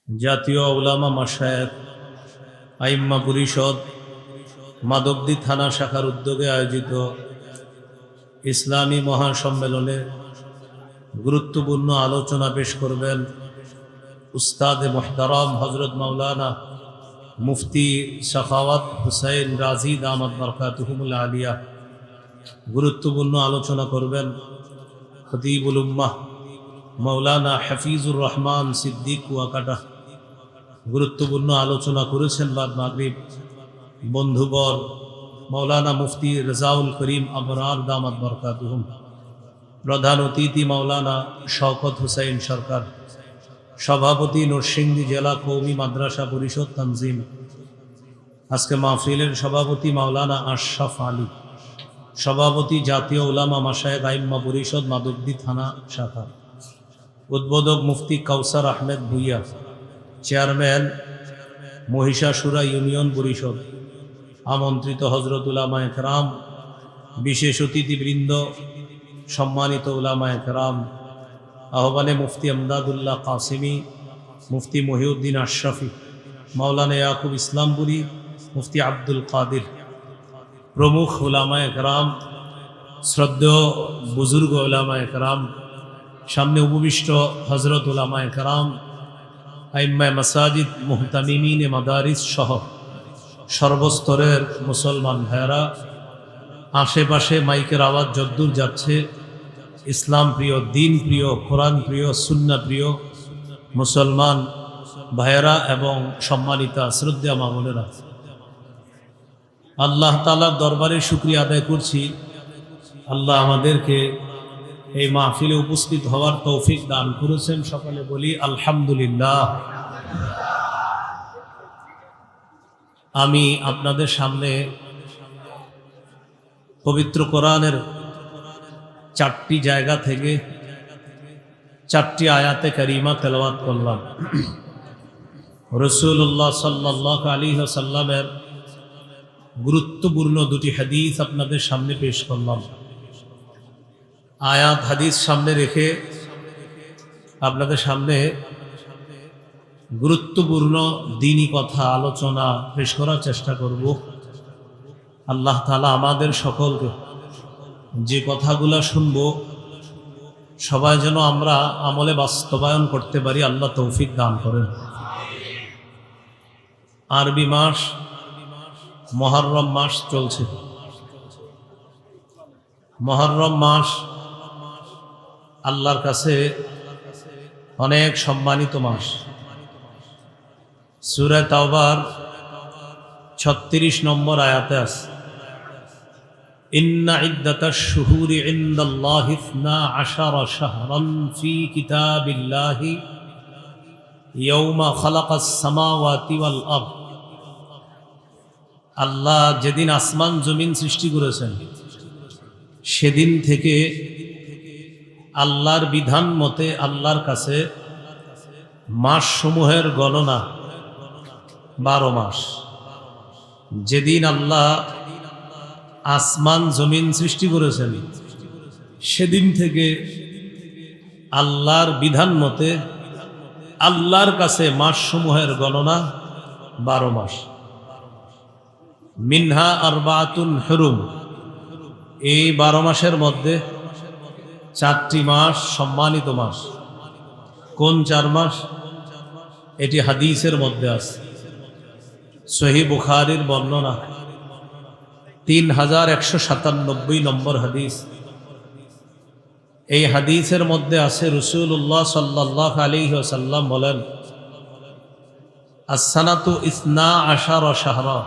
জাতীয় উলামা মাশায়েখ আইম্মা পরিষদ মাধবদী থানা শাখার উদ্যোগে আয়োজিত ইসলামী মহাসম্মেলনে গুরুত্বপূর্ণ আলোচনা পেশ করবেন উস্তাদে মুহতারাম হজরত মাওলানা মুফতি সাখাওয়াত হুসাইন রাজি দামাত বরকাতুহুমুল আলিয়া। গুরুত্বপূর্ণ আলোচনা করবেন খতিবুল উম্মাহ মাওলানা হাফিজুর রহমান সিদ্দিক কুয়াকাটা। গুরুত্বপূর্ণ আলোচনা করেছেন বাদ মাগরিব বন্ধুবর মাওলানা মুফতি রেজাউল করিম আবরার দামাত বরকাতুহুম। প্রধান অতিথি মাওলানা শওকত হুসাইন সরকার, সভাপতি নরসিংদী জেলা কওমি মাদ্রাসা পরিষদ তানজিম। আজকে মাহফিলের সভাপতি মাওলানা আশরাফ আলী, সভাপতি জাতীয় উলামা মাশায়েখ আইম্মা পরিষদ মাধবদী থানা শাখা। উদ্বোধক মুফতি কাউসার আহমেদ ভুইয়া, চেয়ারম্যান মহিষাসুরা ইউনিয়ন পরিষদ। আমন্ত্রিত হজরত উলামায়ে কেরাম, বিশেষ অতিথিবৃন্দ, সম্মানিত উলামায়ে কেরাম, আহ্বানে মুফতি আমদাদুল্লাহ কাসিমি, মুফতি মহিউদ্দিন আশরাফি, মাওলানা ইয়াকুব ইসলামপুরি, মুফতি আব্দুল কাদির প্রমুখ উলামায়ে কেরাম, শ্রদ্ধেয় বুজুর্গ উলামায়ে কেরাম, সামনে উপবিষ্ট হজরত উলামায়ে কেরাম, আইম্মায়ে মাসাজিদ, মুহতামিমিনে মাদারিস সহ সর্বস্তরের মুসলমান ভাইয়েরা, আশেপাশে মাইকের আওয়াজ যদ্দূর যাচ্ছে, ইসলাম প্রিয়, দিন প্রিয়, কোরআন প্রিয়, সুন্নাহ প্রিয় মুসলমান ভাইয়েরা এবং সম্মানিতা শ্রদ্ধেয় মা বোনেরা, আল্লাহ তাআলার দরবারে শুকরিয়া আদায় করছি। আল্লাহ আমাদেরকে এই মাহফিলে উপস্থিত হওয়ার তৌফিক দান করেছেন। সকলে বলি আলহামদুলিল্লাহ। আমি আপনাদের সামনে পবিত্র কোরআনের 4টি জায়গা থেকে 4টি আয়াতে কারিমা তেলাওয়াত করলাম। রাসূলুল্লাহ সাল্লাল্লাহু আলাইহি ওয়াসাল্লামের গুরুত্বপূর্ণ 2টি হাদিস আপনাদের সামনে পেশ করলাম। আয়াত হাদিস সামনে রেখে আপনাদের সামনে গুরুত্বপূর্ণ দ্বীনি কথা আলোচনা পেশ করার চেষ্টা করব। আল্লাহ তাআলা আমাদের সকলকে যে কথাগুলো শুনব সবাই যেন আমরা আমলে বাস্তবায়ন করতে পারি, আল্লাহ তৌফিক দান করেন। আরবি মাস মুহররম মাস চলছে। মুহররম মাস আল্লাহর কাছে অনেক সম্মানিত মাস। সূরা তাওবার 36 নম্বর আয়াতে আছে, ইন্না ইদ্দাতাশ শুহুরি ইনদাল্লাহি 12 শাহরান ফি কিতাবিল্লাহি ইয়াওমা খালাকাস সামাওয়াতি ওয়াল আরদ। আল্লাহ যেদিন আসমান জমিন সৃষ্টি করেছেন সেদিন থেকে আল্লাহর বিধান মতে আল্লাহর কাছে মাস সমূহের গণনা 12 মাস। যেদিন আল্লাহ আসমান জমিন সৃষ্টি করেছেন সেদিন থেকে আল্লাহর বিধান মতে আল্লাহর কাছে মাস সমূহের গণনা 12 মাস। মিনহা আরবাতুন হুরুম, এই 12 মাসের মধ্যে 4টি মাস সম্মানিত মাস। কোন 4 মাস? এটি হাদিসের মধ্যে আছে। সহিহ বুখারীর বর্ণনা 3197 নম্বর হাদিস। এই হাদিসের মধ্যে আছে রাসূলুল্লাহ সাল্লাল্লাহু আলাইহি ওয়াসাল্লাম বলেন, as-sanatu 12 শাহরা,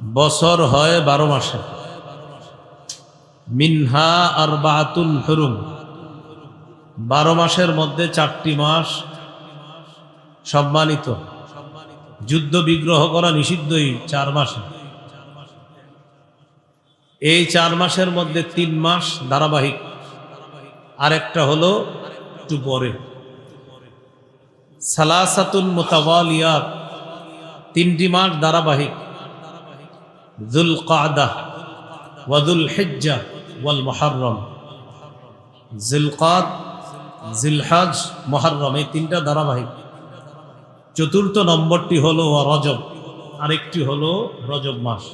বছর হয় 12 মাসে। মিনহা আরবাতুন হুরুম, 12 মাসের মধ্যে 4টি মাস সম্মানিত। যুদ্ধ বিগ্রহ করা নিষিদ্ধই 4 মাসে। এই 4 মাসের মধ্যে 3 মাস ধারাবাহিক, আরেকটা হলো একটু পরে। সালাসাতুন মুতাওয়ালিয়াত, 3টি মাস ধারাবাহিক, যুলকাদা ওয়া যুলহিজ্জা ওয়াল মুহররম। জিলকাদ, জিলহজ, মুহররম, এই 3টা ধারাবাহিক। চতুর্থ নম্বরটি হলো রজব, আরেকটি হলো রজব মাস।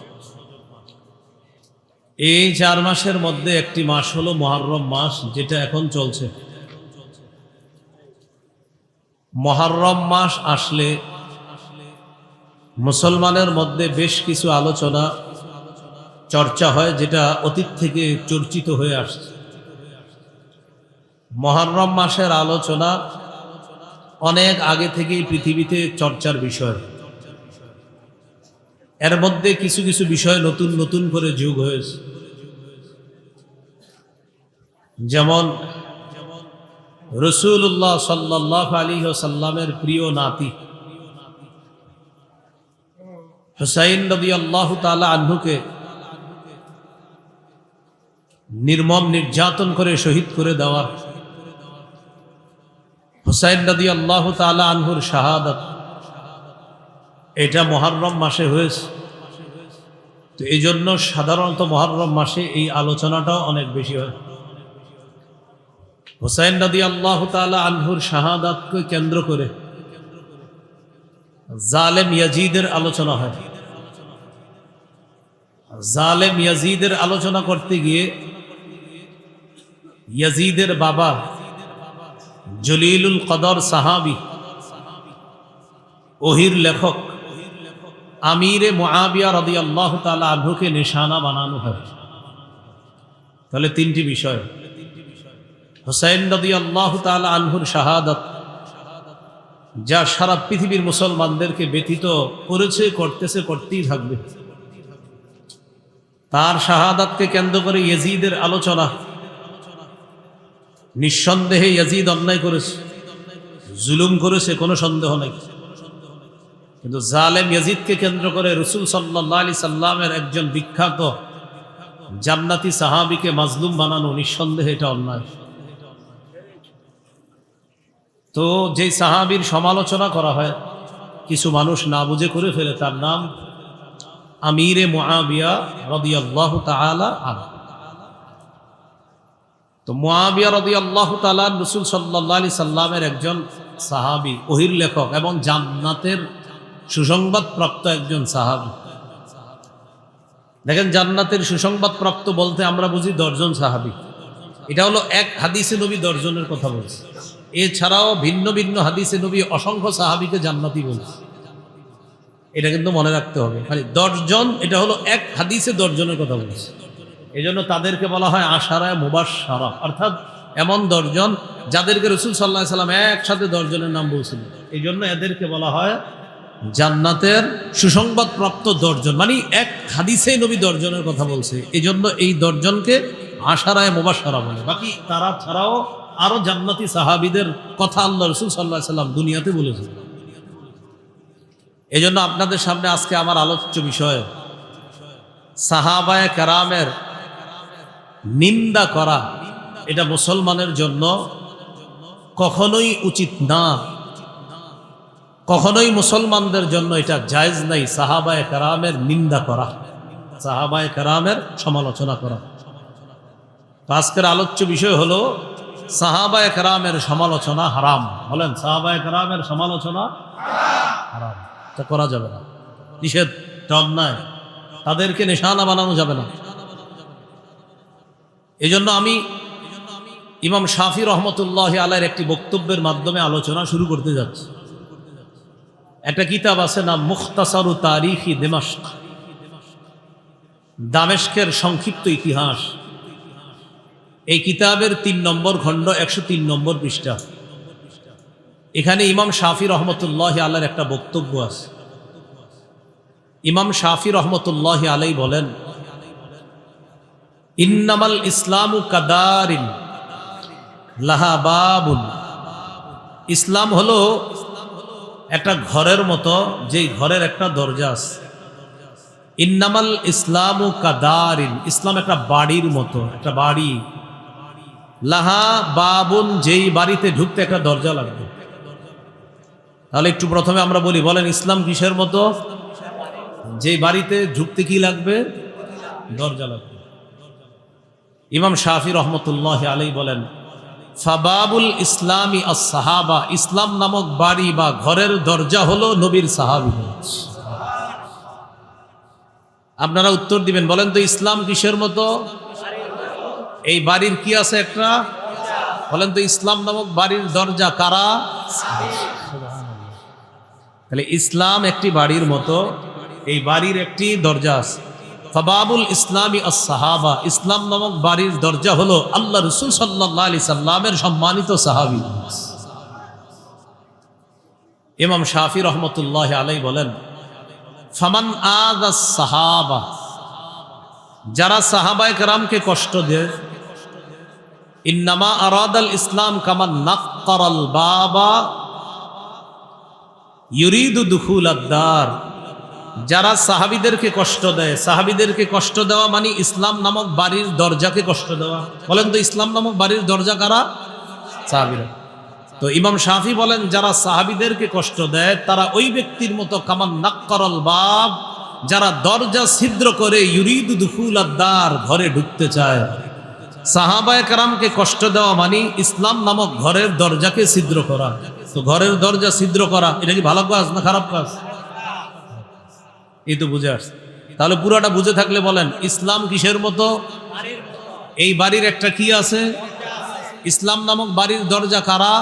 এই 4 মাসের মধ্যে একটি মাস হলো মুহররম মাস, যেটা এখন চলছে। মুহররম মাস আসলে মুসলমানের মধ্যে বেশ কিছু আলোচনা চর্চা হয়, যেটা অতীত থেকে চর্চিত হয়ে আসছে। মুহররম মাসের আলোচনা অনেক আগে থেকেই পৃথিবীতে চর্চার বিষয়। এর মধ্যে কিছু কিছু বিষয় নতুন নতুন করে যোগ হয়েছে। যেমন রাসূলুল্লাহ সাল্লাল্লাহু আলাইহি ওয়াসাল্লামের প্রিয় নাতি হুসাইন রাদিয়াল্লাহু তাআলা আনহুকে নির্মম নির্যাতন করে শহীদ করে দেওয়া, হুসাইন রাদিয়াল্লাহু তাআলা আনহুর শাহাদাত, এটা মুহররম মাসে হয়েছে। তো এই জন্য সাধারণত মুহররম মাসে এই আলোচনাটাও অনেক বেশি হয়। হুসাইন রাদিয়াল্লাহু তাআলা আনহুর শাহাদাতকে কেন্দ্র করে জালেম ইয়াজিদের আলোচনা হয়। জালেম ইয়াজিদের আলোচনা করতে গিয়ে ইয়াজিদের বাবা জলিলুল কদর সাহাবী, ওহির লেখক আমিরে মুআবিয়া রাদিয়াল্লাহু তাআলা আনহুকে নিশানা বানানো হয়। তাহলে 3টি বিষয়: হুসাইন রাদিয়াল্লাহু তাআলা আনহুর শাহাদাত, যা সারা পৃথিবীর মুসলমানদেরকে ব্যথিত করেছে, করতেছে, করতেই থাকবে। তার শাহাদাতকে কেন্দ্র করে ইয়াজিদের আলোচনা। নিঃসন্দেহে ইয়াজিদ অন্যায় করেছে, জুলুম করেছে, কোনো সন্দেহ নাই। কিন্তু জালেম ইয়াজিদকে কেন্দ্র করে রাসূল সাল্লাল্লাহু আলাইহি সাল্লামের একজন বিখ্যাত জান্নাতি সাহাবীকে মাজলুম বানানো, নিঃসন্দেহে এটা অন্যায়। তো যেই সাহাবীর সমালোচনা করা হয়, কিছু মানুষ না বুঝে করে ফেলে, তার নাম আমিরে মুআবিয়া রাদিয়াল্লাহু তাআলা আনহু। তো মুআবিয়া রাদিয়াল্লাহু তাআলা রাসূল সাল্লাল্লাহু আলাইহি সাল্লামের একজন সাহাবী, ওহির লেখক এবং জান্নাতের সুসংবাদ প্রাপ্ত একজন সাহাবী। দেখেন, জান্নাতের সুসংবাদ প্রাপ্ত বলতে আমরা বুঝি 10 জন সাহাবী। এটা হলো এক হাদিসে নবী 10 জনের কথা বলছে। এছাড়াও ভিন্ন ভিন্ন হাদিসে নবী অসংখ্য সাহাবীকে জান্নাতি বলছে। এটা কিন্তু মনে রাখতে হবে। খালি 10 জন, এটা হলো এক হাদিসে 10 জনের কথা বলছে। এই জন্য তাদেরকে বলা হয় আশারায়ে মুবাশশারা, অর্থাৎ এমন 10 জন যাদেরকে রাসূল সাল্লাল্লাহু আলাইহি সাল্লাম একসাথে 10 জনের নাম বলছিলেন। এই জন্য এদেরকে বলা হয় জান্নাতের সুসংবাদ প্রাপ্ত 10 জন, মানে এক হাদিসে নবী 10 জনের কথা বলছে। এই জন্য এই 10 জনকে আশারায়ে মুবাশশারা বলে। বাকি তারা ছাড়াও আরো জান্নাতি সাহাবীদের কথা আল্লাহ রাসূল সাল্লাল্লাহু আলাইহি সাল্লাম দুনিয়াতে বলেছেন। এই জন্য আপনাদের সামনে আজকে আমার আলোচ্য বিষয়, সাহাবায়ে কেরামের নিন্দা করা, এটা মুসলমানের জন্য কখনোই উচিত না, কখনোই মুসলমানদের জন্য এটা জায়েজ নাই সাহাবায়ে কেরামের নিন্দা করা, সাহাবায়ে কেরামের সমালোচনা করা। তো আজকের আলোচ্য বিষয় হলো সাহাবায়ে কেরামের সমালোচনা হারাম। বলেন, সাহাবায়ে কেরামের সমালোচনা হারাম, তা করা যাবে না, নিষেধ, অন্যায়, তাদেরকে নিশানা বানানো যাবে না। এই জন্য আমি ইমাম শাফি রহমতুল্লাহ আলাইহির একটি বক্তব্যের মাধ্যমে আলোচনা শুরু করতে যাচ্ছি। একটা কিতাব আছে, নাম মুখতাসারু তারিখি দিমাশক, দামেস্কের সংক্ষিপ্ত ইতিহাস। এই কিতাবের 3 নম্বর খণ্ড, 103 নম্বর পৃষ্ঠা। এখানে ইমাম শাফি রহমতুল্লাহ আলাইহির একটা বক্তব্য আছে। ইমাম শাফি রহমতুল্লাহ আলাইহি বলেন, ইন্নামাল ইসলামু কাদারিন লাহা বাবুন, ইসলাম হলো একটা ঘরের মতো, যেই ঘরের একটা দরজা আছে। ইন্নামাল ইসলামু কাদারিন, ইসলাম একটা বাড়ির মতো, একটা বাড়ি। লাহা বাবুন, যেই বাড়িতে ঢুকতে একটা দরজা লাগবে। তাহলে একটু প্রথমে আমরা বলি, বলেন ইসলাম কিসের মতো? যেই বাড়িতে ঢুকতে কি লাগবে? দরজা লাগবে। ইমাম শাফি রহমতুল্লাহ আলাইহি বলেন, ফাবাবুল ইসলামি আস-সাহাবা, ইসলাম নামক বাড়ি বা ঘরের দরজা হলো নবীর সাহাবীগণ। আপনারা উত্তর দিবেন, বলেন তো ইসলাম কিসের মতো? এই বাড়ির কি আছে একটা? বলেন তো ইসলাম নামক বাড়ির দরজা কারা? তাহলে ইসলাম একটি বাড়ির মতো, এই বাড়ির একটি দরজা আছে। ফাবাবুল ইসলামি আস-সাহাবা, ইসলাম নামক বাড়ির দরজা হলো আল্লাহ রাসূল সাল্লাল্লাহু আলাইহি সাল্লামের সম্মানিত সাহাবী। ইমাম শাফি রহমতুল্লাহ আলাইহি বলেন, ফামান আযাস সাহাবা, যারা সাহাবায়ে কেরামকে কষ্ট দেয়, ইন্নামা আরাদাল ইসলাম কামান নাক্কারাল বাবা ইউরিদু দুখুলাদ দার, যারা সাহাবীদেরকে কষ্ট দেয়, সাহাবীদেরকে কষ্ট দেওয়া মানে ইসলাম নামক বাড়ির দরজাকে কষ্ট দেওয়া। বলেন তো ইসলাম নামক বাড়ির দরজা কারা? সাহাবীরা। তো ইমাম শাফি বলেন, যারা সাহাবীদেরকে কষ্ট দেয় তারা ওই ব্যক্তির মতো কামান নাক্কারাল বাব, যারা দরজা ছিদ্র করে ইউরিদু দুখুলাদ দার, ঘরে ঢুকতে চায়। সাহাবায়ে কেরামকে কষ্ট দেওয়া মানে ইসলাম নামক ঘরের দরজাকে ছিদ্র করা। তো ঘরের দরজা ছিদ্র করা এটা কি ভালো কাজ না খারাপ কাজ? এই তো বুঝে আসছে। তাহলে পুরাটা বুঝে থাকলে বলেন ইসলাম কিসের মতো? এই বাড়ির একটা কি আছে? ইসলাম নামক বাড়ির দরজা কারা?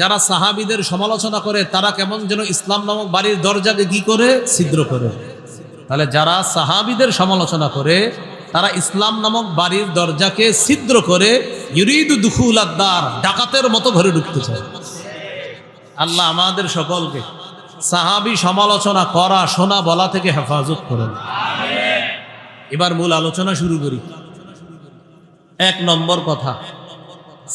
যারা সাহাবীদের সমালোচনা করে তারা কেমন যেন ইসলাম নামক বাড়ির দরজাকে কি করে? ছিদ্র করে। তাহলে যারা সাহাবীদের সমালোচনা করে তারা ইসলাম নামক বাড়ির দরজাকে ছিদ্র করে ইউরিদু দুখুলাদ দার, ডাকাতের মতো ঘরে ঢুকতে চায়। আল্লাহ আমাদের সকলকে সাহাবী সমালোচনা করা, শোনা, বলা থেকে হেফাজত করেন। এবার মূল আলোচনা শুরু করি। এক নম্বর কথা,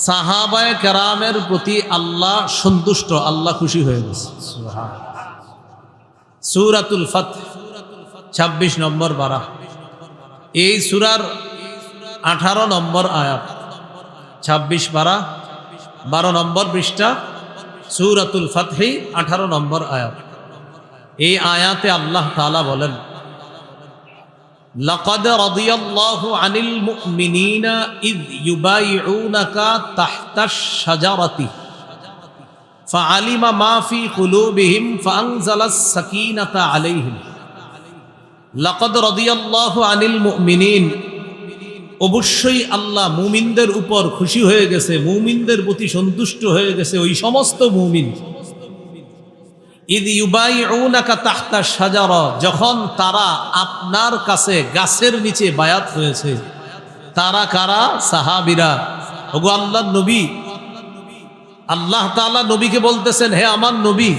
সাহাবায়ে কেরামের প্রতি আল্লাহ সন্তুষ্ট, আল্লাহ খুশি হয়ে গেছে। সূরাতুল ফাতহ 26 নম্বর পারা, এই সূরার 18 নম্বর আয়াত, 26 পারা 12 নম্বর পৃষ্ঠা, সূরাতুল ফাতহ 18 নম্বর আয়াত। এই আয়াতে আল্লাহ তাআলা বলেন, লাকাদ রাদিয়াল্লাহু আনিল মুমিনিনা ইয ইউবাইউনাকা তাহতাশ শাজারাতি ফাআলিমা মা ফি কুলুবিহিম ফাআনজালাস সাকিনাতা আলাইহিম। লাকাদ রাদিয়াল্লাহু আনিল মুমিনিন, অবশ্যই আল্লাহ মুমিনদের উপর খুশি হয়ে গেছে, মুমিনদের প্রতি সন্তুষ্ট হয়ে গেছে ওই সমস্ত মুমিন। ইদ ইউবাইউনাকা তাহতা শাজারা, যখন তারা আপনার কাছে গাছের নিচে বায়াত হয়েছে। তারা কারা? সাহাবীরা। ওগো আল্লাহর নবী, আল্লাহ তাআলা নবীকে বলতেছেন, হে আমার নবী,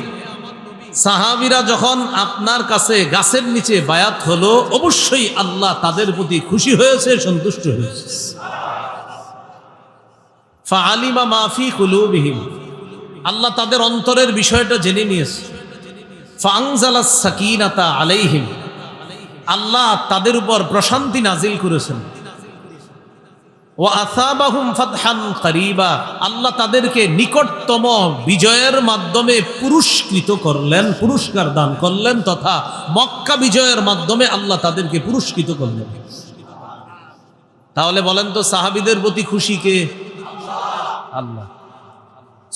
সাহাবীরা যখন আপনার কাছে গাছের নিচে বায়াত হলো, অবশ্যই আল্লাহ তাদের প্রতি খুশি হয়েছে, সন্তুষ্ট হয়েছে। ফাআলিমা মা ফি কুলুবিহিম, আল্লাহ তাদের অন্তরের বিষয়টা জেনে নিয়েছে। ফাআনজালাস সাকিনাতা আলাইহিম, আল্লাহ তাদের উপর প্রশান্তি নাজিল করেছেন। ওয়া আসাবাহুম ফাতহান করিবা, আল্লাহ তাদেরকে নিকটতম বিজয়ের মাধ্যমে পুরস্কৃত করলেন, পুরস্কার দান করলেন, তথা মক্কা বিজয়ের মাধ্যমে আল্লাহ তাদেরকে পুরস্কৃত করলেন। তাহলে বলেন তো সাহাবীদের প্রতি খুশি কে? আল্লাহ।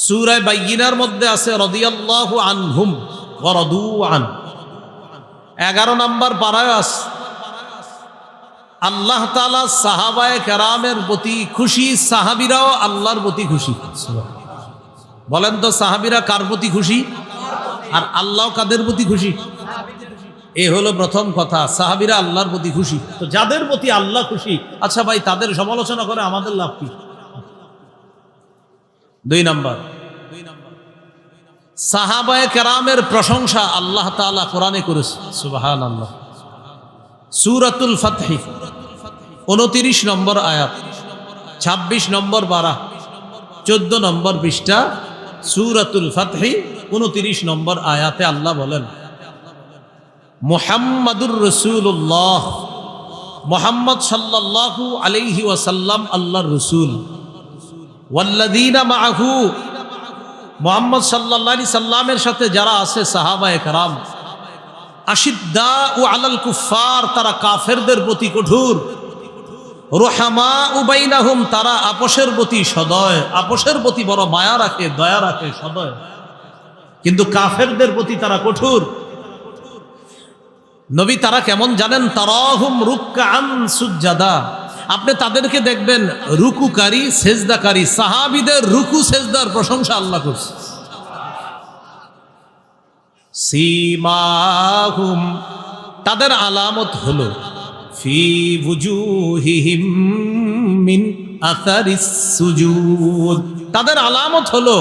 সূরা বাইয়িনার মধ্যে আছে রাদিয়াল্লাহু আনহুম ওয়া রাদু আন, 11 নম্বর পারায় আছে আল্লাহ তাআলা সাহাবায়ে কেরামের প্রতি খুশি, সাহাবীরাও আল্লাহর প্রতি খুশি। বলেন তো সাহাবীরা কার প্রতি খুশি আর আল্লাহ কাদের প্রতি খুশি? এই হলো প্রথম কথা, সাহাবীরা আল্লাহর প্রতি খুশি। তো যাদের প্রতি আল্লাহ খুশি, আচ্ছা ভাই তাদের সমালোচনা করে আমাদের লাভ কি? 2 নম্বর, সাহাবায়ে কেরামের প্রশংসা আল্লাহ তাআলা কোরআনে করেছে। সুবহানাল্লাহ। সূরাতুল ফাতহ 29 নম্বর আয়াত, 26 নম্বর পারা, 14 নম্বর পৃষ্ঠা, সূরাতুল ফাতহ 29 নম্বর আয়াতে আল্লাহ বলেন, মুহাম্মাদুর রাসূলুল্লাহ, মুহাম্মদ সাল্লাল্লাহু আলাইহি ওয়াসাল্লাম আল্লাহর রাসূল, ওয়াল্লাযীনা মাআহু, মুহাম্মদ সাল্লাল্লাহু আলাইহি সাল্লামের সাথে যারা আছে সাহাবায়ে কেরাম, আশিদ্দাউ আলাল কুফার, তারা কাফেরদের প্রতি কঠোর, রুহামাউ বাইনাহুম, তারা আপোষের প্রতি সদয়, আপোষের প্রতি বড় মায়া রাখে, দয়া রাখে, সদয়। কিন্তু কাফেরদের প্রতি তারা কঠোর। নবী তারা কেমন জানেন? তারাহুম রুকআন সুজ্জাদা, আপনি তাদেরকে দেখবেন রুকুকারী, সেজদাকারী। সাহাবীদের রুকু সেজদার প্রশংসা আল্লাহ করছে। সীমাহুম, তাদের আলামত হলো ফি বুজুহিহিম মিন আসারিস সুজুদ, তাদের আলামত হলো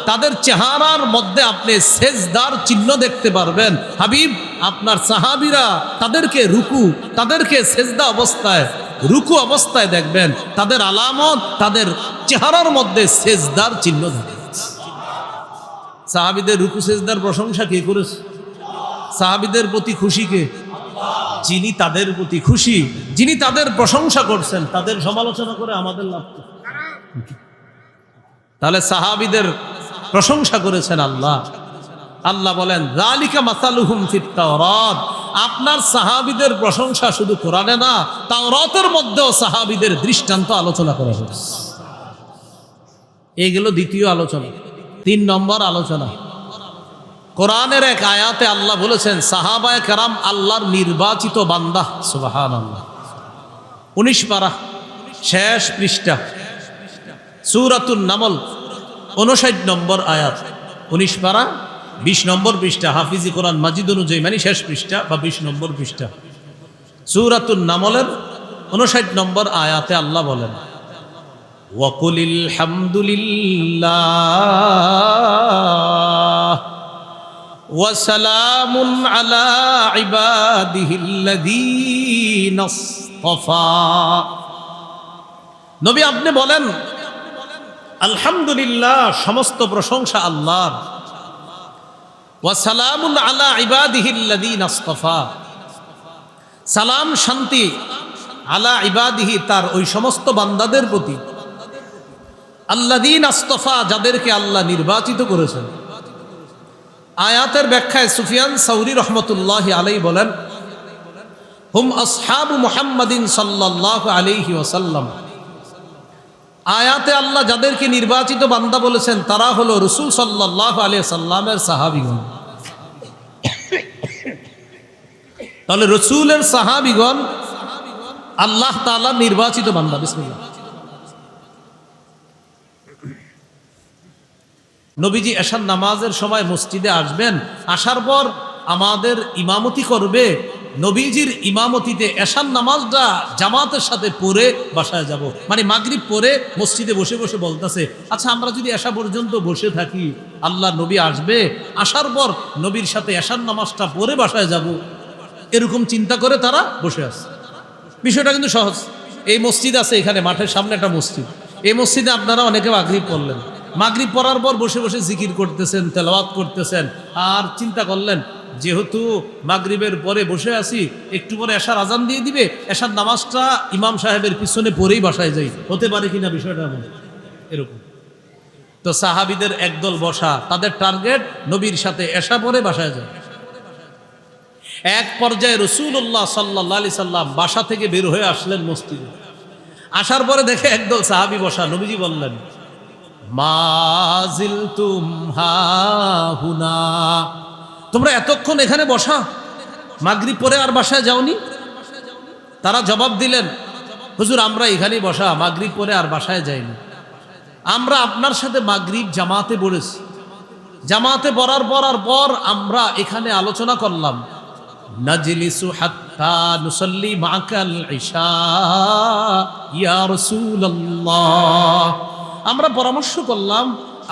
তাদের চেহারার মধ্যে আপনি সেজদার চিহ্ন দেখতে পারবেন। হাবিব, আপনার সাহাবীরা তাদেরকে রুকু, তাদেরকে সেজদা অবস্থায়, রুকু অবস্থায় দেখবেন, তাদের আলামত, তাদের চেহারার মধ্যে সেজদার চিহ্ন থাকে। সাহাবীদের রুকু সেজদার প্রশংসা কে করেছে? সাহাবীদের প্রতি খুশি কে? যিনি তাদের প্রতি খুশি, যিনি তাদের প্রশংসা করছেন, তাদের সমালোচনা করে আমাদের লাভ কি? তাহলে সাহাবীদের প্রশংসা করেছেন আল্লাহ। আল্লাহ বলেন যালিকা মাসালুহুম ফিত তাওরাত, আপনার সাহাবীদের প্রশংসা শুধু কোরআনে না, তাওরাতের মধ্যেও সাহাবীদের দৃষ্টান্ত আলোচনা করা হয়েছে। এই গেল দ্বিতীয় আলোচনা। 3 নম্বর আলোচনা, কোরআনের এক আয়াতে আল্লাহ বলেছেন সাহাবায়ে কেরাম আল্লাহর নির্বাচিত বান্দা। সুবহানাল্লাহ। 19 পারা, শেষ পৃষ্ঠা, সূরাতুন নামল, 59 নম্বর আয়াত। 19 পারা 20 নম্বর পৃষ্ঠা, হাফিজি কোরআন মাজিদ অনুযায়ী মানে শেষ পৃষ্ঠা বা 20 নম্বর পৃষ্ঠা। সূরাতুন নামলের 59 নম্বর আয়াতে আল্লাহ বলেন ওয়াকুলিল হামদুলিল্লাহ ওয়া সালামুন আলা ইবাদিহিল্লাযীনা ইসতাফা। নবী আপনি বলেন আলহামদুলিল্লাহ, সমস্ত প্রশংসা আল্লাহর। ওয়া সালামুন আলা ইবাদিহিল্লাযীনা ইসতাফা, সালাম শান্তি আলা ইবাদিহি, তার ওই সমস্ত বান্দাদের প্রতি, আল্লাযীনা ইসতাফা, যাদেরকে আল্লাহ নির্বাচিত করেছেন। আয়াতের ব্যাখ্যায় সুফিয়ান সাউরি রহমতুল্লাহি আলাইহি বলেন হুম আসহাবু মুহাম্মাদিন সাল্লাল্লাহু আলাইহি ওয়াসাল্লাম। আয়াতে আল্লাহ যাদেরকে নির্বাচিত বান্দা বলেছেন তারা হলো রাসূল সাল্লাল্লাহু আলাইহি সাল্লামের সাহাবীগণ। তাহলে রাসূলের সাহাবীগণ আল্লাহ তাআলা নির্বাচিত বান্দা। বিসমিল্লাহ। নবীজি এশার নামাজের সময় মসজিদে আসবেন, আসার পর আমাদের ইমামতি করবে। নবীজির ইমামতিতে এশার নামাজটা জামাতের সাথে পড়ে বাসায় যাব। মানে মাগরিব পড়ে মসজিদে বসে বসে বলতেছে আচ্ছা আমরা যদি এশা পর্যন্ত বসে থাকি, আল্লাহ নবী আসবে, আসার পর নবীর সাথে এশার নামাজটা পড়ে বাসায় যাব, এরকম চিন্তা করে তারা বসে আছে। বিষয়টা কিন্তু সহজ। এই মসজিদ আছে, এখানে মাঠের সামনে একটা মসজিদ, এই মসজিদে আপনারা অনেকে মাগরিব পড়লেন, মাগরিব পড়ার পর বসে বসে জিকির করতেছেন, তেলাওয়াত করতেছেন, আর চিন্তা করলেন যেহেতু মাগরিবের পরে বসে আছি, একটু পরে এশার আজান দিয়ে দিবে, এশার নামাজটা ইমাম সাহেবের পিছনে পড়েই বাসায় যাই। হতে পারে কিনা বিষয়টা এরকম। তো সাহাবীদের একদল বসা, তাদের টার্গেট নবীর সাথে এশা পরে বাসায় যায়। এক পর্যায়ে রাসূলুল্লাহ সাল্লাল্লাহু আলাইহি সাল্লাম বাসা থেকে বের হয়ে আসলেন মসজিদে। আসার পরে দেখে একদল সাহাবী বসা। নবীজি বললেন মা জিলতুম হাহুনা, তোমরা এতক্ষণ এখানে বসা, মাগরিব পরে আর বাসায় যাওনি? তারা জবাব দিলেন হুজুর আমরা এখানেই বসা, মাগরিব পরে আর বাসায় যাইনি। আমরা আপনার সাথে মাগরিব জামাতে পড়েছি, জামাতে পড়ার পর আমরা এখানে আলোচনা করলাম নাজলিসু হাত্তা নুসাল্লি মাকাল ইশা ইয়া রাসূলুল্লাহ। আমরা পরামর্শ করলাম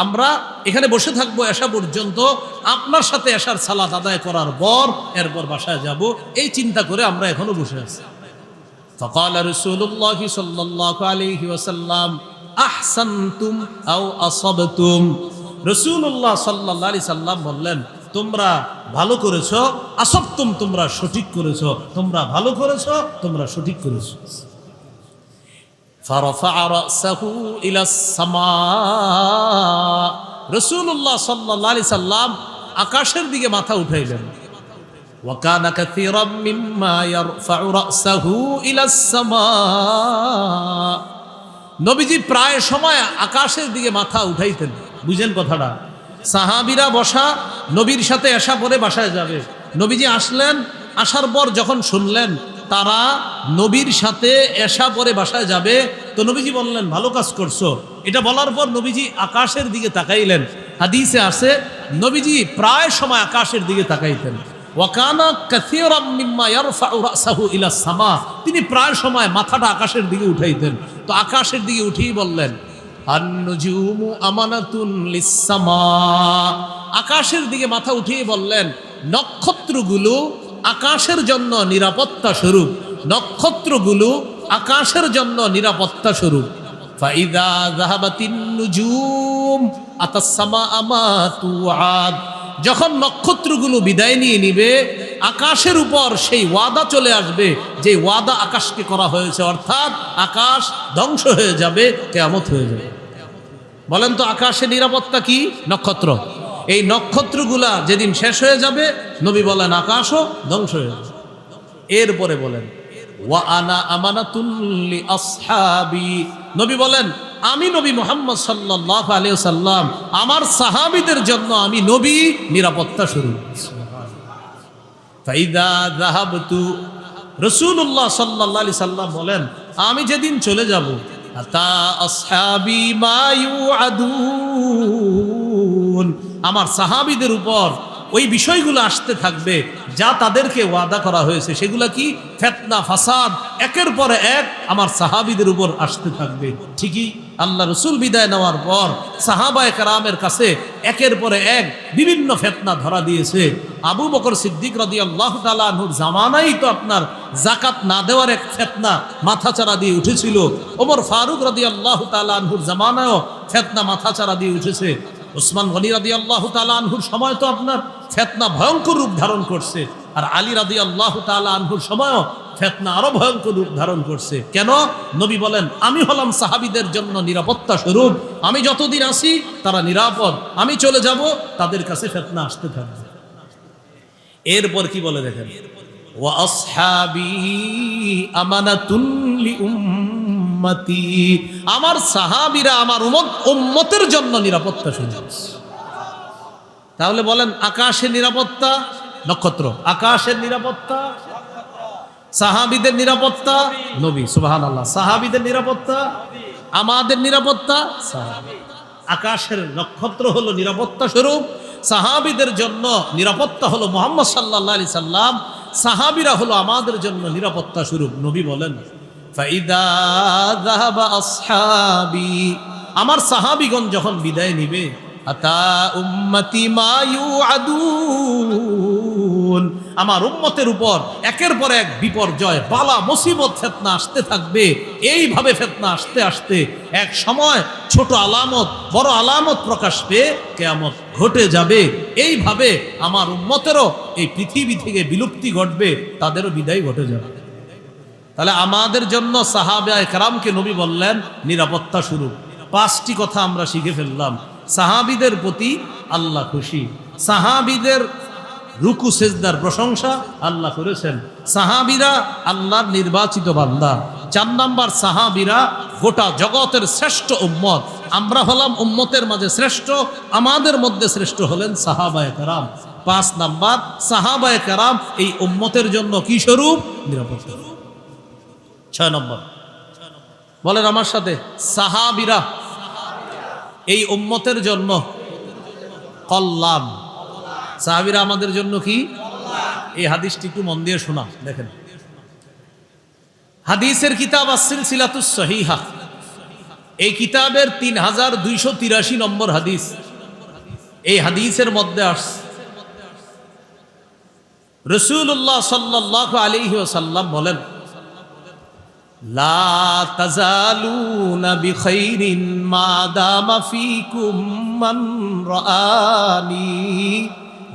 আমরা এখানে বসে থাকবো এশা পর্যন্ত, আপনার সাথে এশার সালাত আদায় করার পর এরপর বাসায় যাব, এই চিন্তা করে আমরা এখনো বসে আছি। ফাকাল রাসূলুল্লাহ সাল্লাল্লাহু আলাইহি ওয়াসাল্লাম আহসানতুম আও আসাবতুম। রাসূলুল্লাহ সাল্লাল্লাহু আলাইহি সাল্লাম বললেন তোমরা ভালো করেছো, আসাবতুম তোমরা সঠিক করেছো, তোমরা ভালো করেছো, তোমরা সঠিক করেছো। ফারাফা রাসাহু ইলাস সামা, রাসূলুল্লাহ সাল্লাল্লাহু আলাইহি সাল্লাম আকাশের দিকে মাথা উঠাইলেন। وكان كثيرا مما يرفع رأسه إلى السماء নবীজি প্রায় সময় আকাশের দিকে মাথা উঠাইতেন। বুঝেন কথাটা? সাহাবীরা বসা, নবীর সাথে এশা পরে বাসায় যাবে। নবীজি আসলেন, আসার পর যখন শুনলেন তারা নবীর সাথে এশা পরে বাসায় যাবে, তো নবীজি বললেন ভালো কাজ করছো। এটা বলার পর নবীজি আকাশের দিকে তাকাইলেন। হাদিসে আছে নবীজি প্রায় সময় আকাশের দিকে তাকাইতেন। ওয়াকানা কাসীরাম মিম্মা ইয়ারফাউ রাসাহু ইলা সামা, তিনি প্রায় সময় মাথাটা আকাশের দিকে উঠাইতেন। তো আকাশের দিকে উঠিয়ে বললেন আন-নুজুমু আমানাতুন লিস-সামা, আকাশের দিকে মাথা উঠিয়ে বললেন নক্ষত্রগুলো আকাশের জন্য নিরাপত্তা স্বরূপ, নক্ষত্রগুলো আকাশের জন্য নিরাপত্তা স্বরূপ। ফাইদা যাহাবাতিন নুজুম আতাস সামাআ মা তুআদ, যখন নক্ষত্রগুলো বিদায় নিয়ে নিবে আকাশের উপর সেই ওয়াদা চলে আসবে যে ওয়াদা আকাশকে করা হয়েছে, অর্থাৎ আকাশ ধ্বংস হয়ে যাবে, কিয়ামত হয়ে যাবে। বলেন তো আকাশের নিরাপত্তা কি? নক্ষত্র। এই নক্ষত্রগুলা যেদিন শেষ হয়ে যাবে নবী বলেন আকাশও ধ্বংস হয়ে যাবে। এরপরে বলেন ওয়া আনা আমানাতুন লি আসহাবি, নবী বলেন আমি নবী মুহাম্মদ সাল্লাল্লাহু আলাইহি ওয়াসাল্লাম আমার সাহাবীদের জন্য আমি নবী নিরাপত্তা স্বরূপ। ফাইদা যাহাবতু, রাসূলুল্লাহ সাল্লাল্লাহু আলাইহি সাল্লাম বলেন আমি যেদিন চলে যাব আতা আসহাবি মা ইউআদুন, আমার সাহাবীদের উপর ওই বিষয়গুলো আসতে থাকবে যা তাদেরকে ওয়াদা করা হয়েছে। সেগুলো কি? ফিতনা, ফাসাদ একের পরে এক আমার সাহাবীদের উপর আসতে থাকবে। ঠিকই আল্লাহ রাসূল বিদায় নেওয়ার পর সাহাবায়ে কেরামের কাছে একের পরে এক বিভিন্ন ফিতনা ধরা দিয়েছে। আবু বকর সিদ্দিক রাদিয়াল্লাহু তাআলা আনহুর জামানায় তো আপনার যাকাত না দেওয়ার এক ফিতনা মাথাচাড়া দিয়ে উঠেছিল। ওমর ফারুক রাদিয়াল্লাহু তাআলা আনহুর জামানায়ও ফিতনা মাথাচাড়া দিয়ে উঠেছে। উসমান গনি রাদিয়াল্লাহু তাআলা আনহুর সময় তো আপনার ফিতনা ভয়ঙ্কর রূপ ধারণ করছে, আর আলী রাদিয়াল্লাহু তাআলা আনহুর সময়ও ফিতনা আরো ভয়ঙ্কর রূপ ধারণ করছে। কেন? নবী বলেন আমি হলাম সাহাবীদের জন্য নিরাপত্তা স্বরূপ, আমি যতদিন আছি তারা নিরাপদ, আমি চলে যাব তাদের কাছে ফিতনা আসতে থাকবে। এরপর কি বলে দেখেন ওয়া আসহাবি আমানাতুন লি উম্মতি, আমার সাহাবীরা আমার উম্মতের জন্য নিরাপত্তা স্বরূপ। তাহলে বলেন আকাশের নিরাপত্তা নক্ষত্র, আকাশের নিরাপত্তা সাহাবীদের নিরাপত্তা নবী, সুবহানাল্লাহ। সাহাবীদের নিরাপত্তা আমাদের নিরাপত্তা সাহাবী। আকাশের নক্ষত্র হলো নিরাপত্তা স্বরূপ, সাহাবীদের জন্য নিরাপত্তা হলো মুহাম্মদ সাল্লাল্লাহু আলাইহি সাল্লাম, সাহাবীরা হলো আমাদের জন্য নিরাপত্তা স্বরূপ। নবী বলেন ফাইদা যাহাবা আসহাবি, আমার সাহাবীগণ যখন বিদায় নিবে আতা উম্মতি মা ইউআদুন, আমার উম্মতের উপর একের পর এক বিপর্যয়, বালা, মুসিবত, ফিতনা আসতে থাকবে। এইভাবে ফিতনা আসতে আসতে এক সময় ছোট আলামত বড় আলামত প্রকাশ পেয়ে কিয়ামত ঘটে যাবে। এইভাবে আমার উম্মতেরও এই পৃথিবী থেকে বিলুপ্তি ঘটবে, তাদেরও বিদায় ঘটে যাবে। তাহলে আমাদের জন্য সাহাবায়ে কেরামকে নবী বললেন নিরাপত্তা স্বরূপ। 5টি কথা আমরা শিখে ফেললাম। সাহাবীদের প্রতি আল্লাহ খুশি, সাহাবীদের রুকু সেজদার প্রশংসা আল্লাহ করেছেন, সাহাবীরা আল্লাহর নির্বাচিত বান্দা। 4 নাম্বার, সাহাবীরা গোটা জগতের শ্রেষ্ঠ উম্মত, আমরা হলাম উম্মতের মাঝে শ্রেষ্ঠ, আমাদের মধ্যে শ্রেষ্ঠ হলেন সাহাবায়ে কেরাম। 5 নাম্বার, সাহাবায়ে কেরাম এই উম্মতের জন্য কি স্বরূপ? নিরাপত্তা। 6 নম্বর বলেন আমার সাথে, সাহাবীরা এই উম্মতের জন্য কল্যাণ। সাহাবীরা আমাদের জন্য কি? এই হাদিসটি একটু মন দিয়ে শোনা। দেখেন হাদিসের কিতাব আস-সিলসিলাতুস সহিহা, এই কিতাবের 3283 নম্বর হাদিস। এই হাদিসের মধ্যে আসছে রাসূলুল্লাহ সাল্লাল্লাহু আলাইহি ওয়াসাল্লাম বলেন লা তাজালুনা বিখাইরিন মা দামা ফীকুম মান রাআনি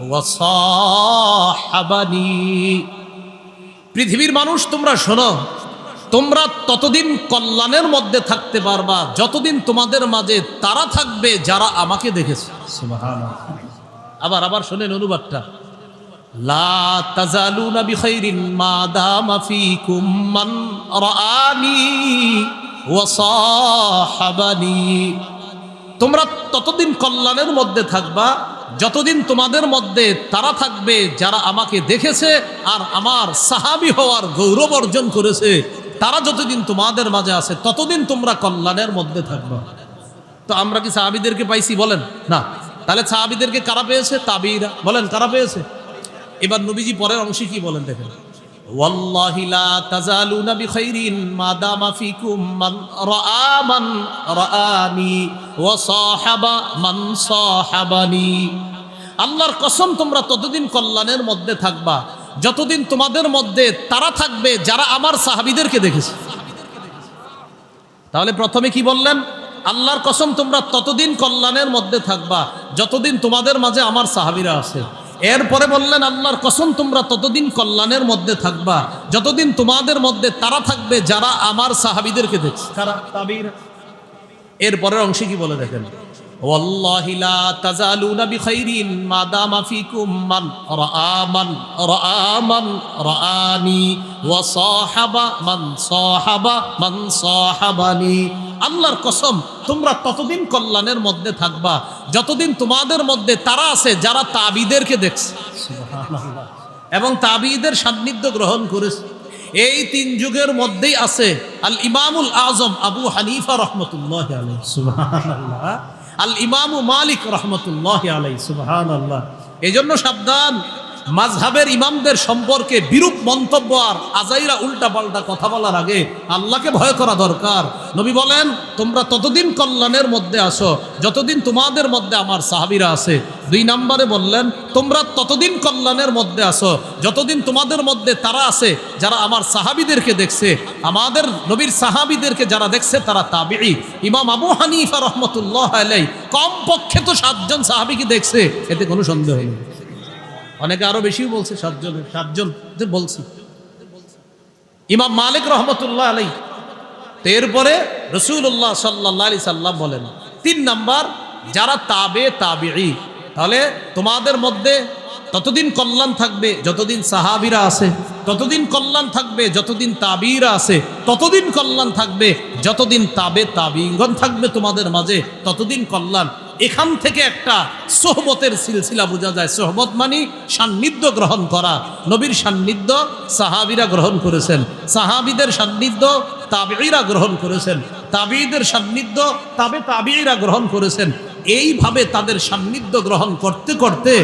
ওয়া সাহাবানি। পৃথিবীর মানুষ তোমরা শোনো, তোমরা ততদিন কল্যাণের মধ্যে থাকতে পারবা যতদিন তোমাদের মাঝে তারা থাকবে যারা আমাকে দেখেছে। সুবহানাল্লাহ। আবার শোনেন অনুবাদটা, লা তাজালুনা বিখাইরিন মা দামা ফীকুম মান রাআনি ওয়া সাহাবানি। তোমরা ততদিন কল্যাণের মধ্যে থাকবা যতদিন তোমাদের মধ্যে তারা থাকবে যারা আমাকে দেখেছে আর আমার সাহাবী হওয়ার গৌরব অর্জন করেছে। তারা যতদিন তোমাদের মাঝে আছে ততদিন তোমরা কল্যাণের মধ্যে থাকবা। তো আমরা কি সাহাবীদেরকে পাইছি? বলেন না। তাহলে সাহাবীদেরকে কারা পেয়েছে? তাবিঈরা। বলেন কারা পেয়েছে? এবার নবীজি পরের অংশে কি বলেন দেখেন, ওয়াল্লাহি লা তাজালুনা বিখাইরিন মা দামা ফীকুম মান রাআনি ওয়া সাহাবা মান সাহাবানি। আল্লাহর কসম তোমরা ততদিন কল্যাণের মধ্যে থাকবা যতদিন তোমাদের মধ্যে তারা থাকবে যারা আমার সাহাবীদেরকে দেখেছে। তাহলে প্রথমে কি বললেন? আল্লাহর কসম তোমরা ততদিন কল্যাণের মধ্যে থাকবা যতদিন তোমাদের মাঝে আমার সাহাবীরা আছে। এরপরে বললেন আল্লাহর কসম তোমরা ততদিন কল্যাণের মধ্যে থাকবা যতদিন তোমাদের মধ্যে তারা থাকবে যারা আমার সাহাবীদেরকে দেখছে। কারা? তাবিঈরা। এরপরের অংশে কি বলে দেখেন, ওয়াল্লাহি লা তাজালুনা বিখাইরিন মা দামা ফীকুম মান রাআনি ওয়া সাহাবা মান সাহাবানি। আল্লাহর কসম তোমরা ততদিন কল্যাণের মধ্যে থাকবা যতদিন তোমাদের মধ্যে তারা আছে যারা তাবিঈদেরকে দেখছে। সুবহানাল্লাহ। এবং তাবিঈদের সান্নিধ্য গ্রহণ করেছে। এই তিন যুগের মধ্যেই আছে আল ইমামুল আজম আবু হানিফা রাহমাতুল্লাহি আলাইহি, সুবহানাল্লাহ, আল ইমামু মালিক রাহমাতুল্লাহি আলাইহি, সুবহানাল্লাহ। এজন্য সাবধান, মাযহাবের ইমামদের সম্পর্কে বিরূপ মন্তব্য আর আজাইরা উল্টাপাল্টা কথা বলার আগে আল্লাহকে ভয় করা দরকার। নবী বলেন তোমরা ততদিন কল্যাণের মধ্যে আসো যতদিন তোমাদের মধ্যে আমার সাহাবীরা আছে। 2 নম্বরে বললেন তোমরা ততদিন কল্যাণের মধ্যে আসো যতদিন তোমাদের মধ্যে তারা আছে যারা আমার সাহাবীদেরকে দেখছে। আমাদের নবীর সাহাবীদেরকে যারা দেখছে তারা তাবিঈ। ইমাম আবু হানিফা রাহমাতুল্লাহ আলাইহি কমপক্ষে তো 7 জন সাহাবীকে দেখছে, এতে কোনো সন্দেহ নেই। অনেকে আরো বেশিও বলছে, 7 জন বলছি। ইমাম মালিক রহমতুল্লাহ আলাইহি। এরপরে রাসূলুল্লাহ সাল্লাল্লাহু আলাইহি সাল্লাম বলেন 3 নাম্বার যারা তাবিঈ। তাহলে তোমাদের মধ্যে ততদিন কল্যাণ থাকবে যতদিন সাহাবীরা আছে, ততদিন কল্যাণ থাকবে যতদিন তাবিঈরা আছে, ততদিন কল্যাণ থাকবে যতদিন তাবিঈগণ থাকবে তোমাদের মাঝে, ততদিন কল্যাণ। এখান থেকে একটা সোহবতের সিলসিলা বোঝা যায়। সোহবত মানে সান্নিধ্য গ্রহণ করা। নবীর সান্নিধ্য সাহাবীরা গ্রহণ করেছেন, সাহাবীদের সান্নিধ্য তাবিঈরা গ্রহণ করেছেন, তাবিঈদের সান্নিধ্য তাবিঈরা গ্রহণ করেছেন। এইভাবে তাদের সান্নিধ্য গ্রহণ করতে করতে